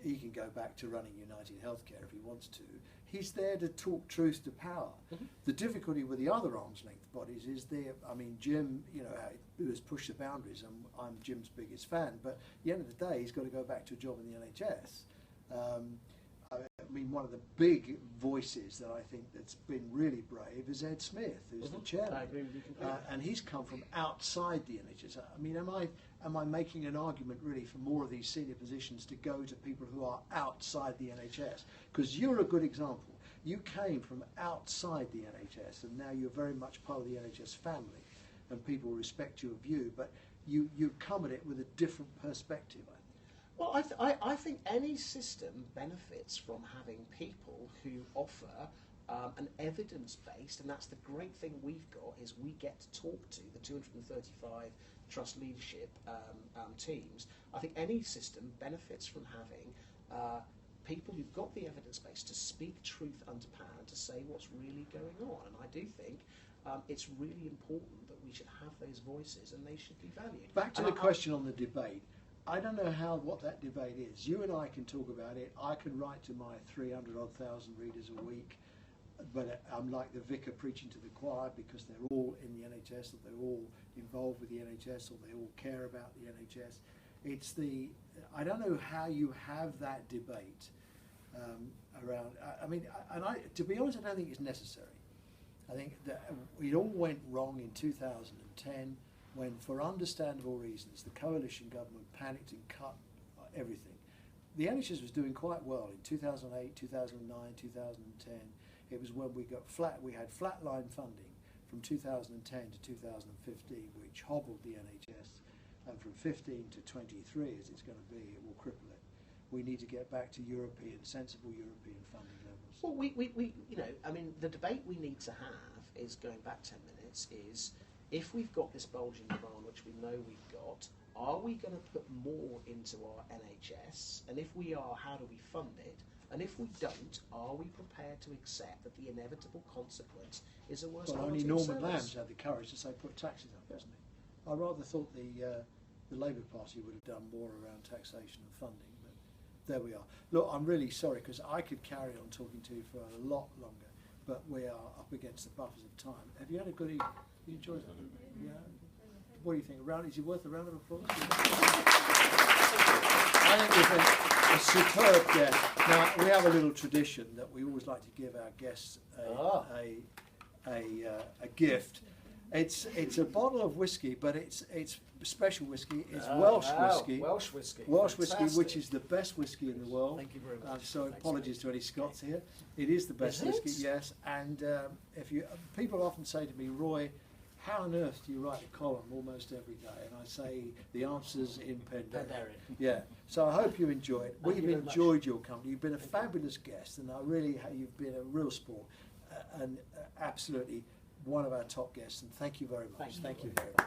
he can go back to running United Healthcare if he wants to. He's there to talk truth to power. Mm-hmm. The difficulty with the other arm's length bodies is I mean, Jim, you know, has pushed the boundaries, and I'm Jim's biggest fan, but at the end of the day, he's got to go back to a job in the NHS. I mean, one of the big voices that I think that's been really brave is Ed Smith, who's the chairman. I agree with you completely. And he's come from outside the NHS. I mean, am I making an argument really for more of these senior positions to go to people who are outside the NHS? Because you're a good example. You came from outside the NHS, and now you're very much part of the NHS family, and people respect your view, but you come at it with a different perspective, I think. Well, I think any system benefits from having people who offer an evidence-based, and that's the great thing we've got, is we get to talk to the 235 trust leadership teams. I think any system benefits from having people who've got the evidence base to speak truth under power, to say what's really going on. And I do think it's really important that we should have those voices, and they should be valued. Back to the question on the debate. I don't know what that debate is. You and I can talk about it. I can write to my 300,000 readers a week, but I'm like the vicar preaching to the choir, because they're all in the NHS, or they're all involved with the NHS, or they all care about the NHS. I don't know how you have that debate around. I mean, to be honest, I don't think it's necessary. I think that it all went wrong in 2010 when, for understandable reasons, the coalition government panicked and cut everything. The NHS was doing quite well in 2008, 2009, 2010. It was when we had flatline funding from 2010 to 2015, which hobbled the NHS. And from 15 to 23, as it's going to be, it will cripple it. We need to get back to sensible European funding levels. Well, we you know, I mean, the debate we need to have is, going back 10 minutes, is if we've got this bulging demand, which we know we've got, are we going to put more into our NHS? And if we are, how do we fund it? And if we don't, are we prepared to accept that the inevitable consequence is a worse quality only Norman service? Lamb's had the courage to say put taxes up, hasn't he? I rather thought the Labour Party would have done more around taxation and funding, but there we are. Look, I'm really sorry, because I could carry on talking to you for a lot longer, but we are up against the buffers of time. Have you had a good evening? You enjoyed it? Yeah. What do you think? Is it worth a round of applause? I think you've been a superb guest. Now, we have a little tradition that we always like to give our guests a gift. It's a bottle of whiskey, but it's special whiskey. It's Welsh whiskey. Welsh whiskey. Welsh whiskey, which is the best whiskey in the world. Thank you very much. So apologies to any Scots here. It is the best whiskey, yes. And people often say to me, Roy, how on earth do you write a column almost every day? And I say the answer's in Penderyn. Yeah. So I hope you enjoy it. We've enjoyed your company. You've been a fabulous guest, and you've been a real sport, and absolutely one of our top guests. And thank you very much. Thank you very much.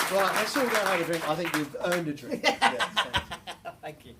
Right, let's all go and have a drink. I think you've earned a drink. Yeah, thank you. Thank you.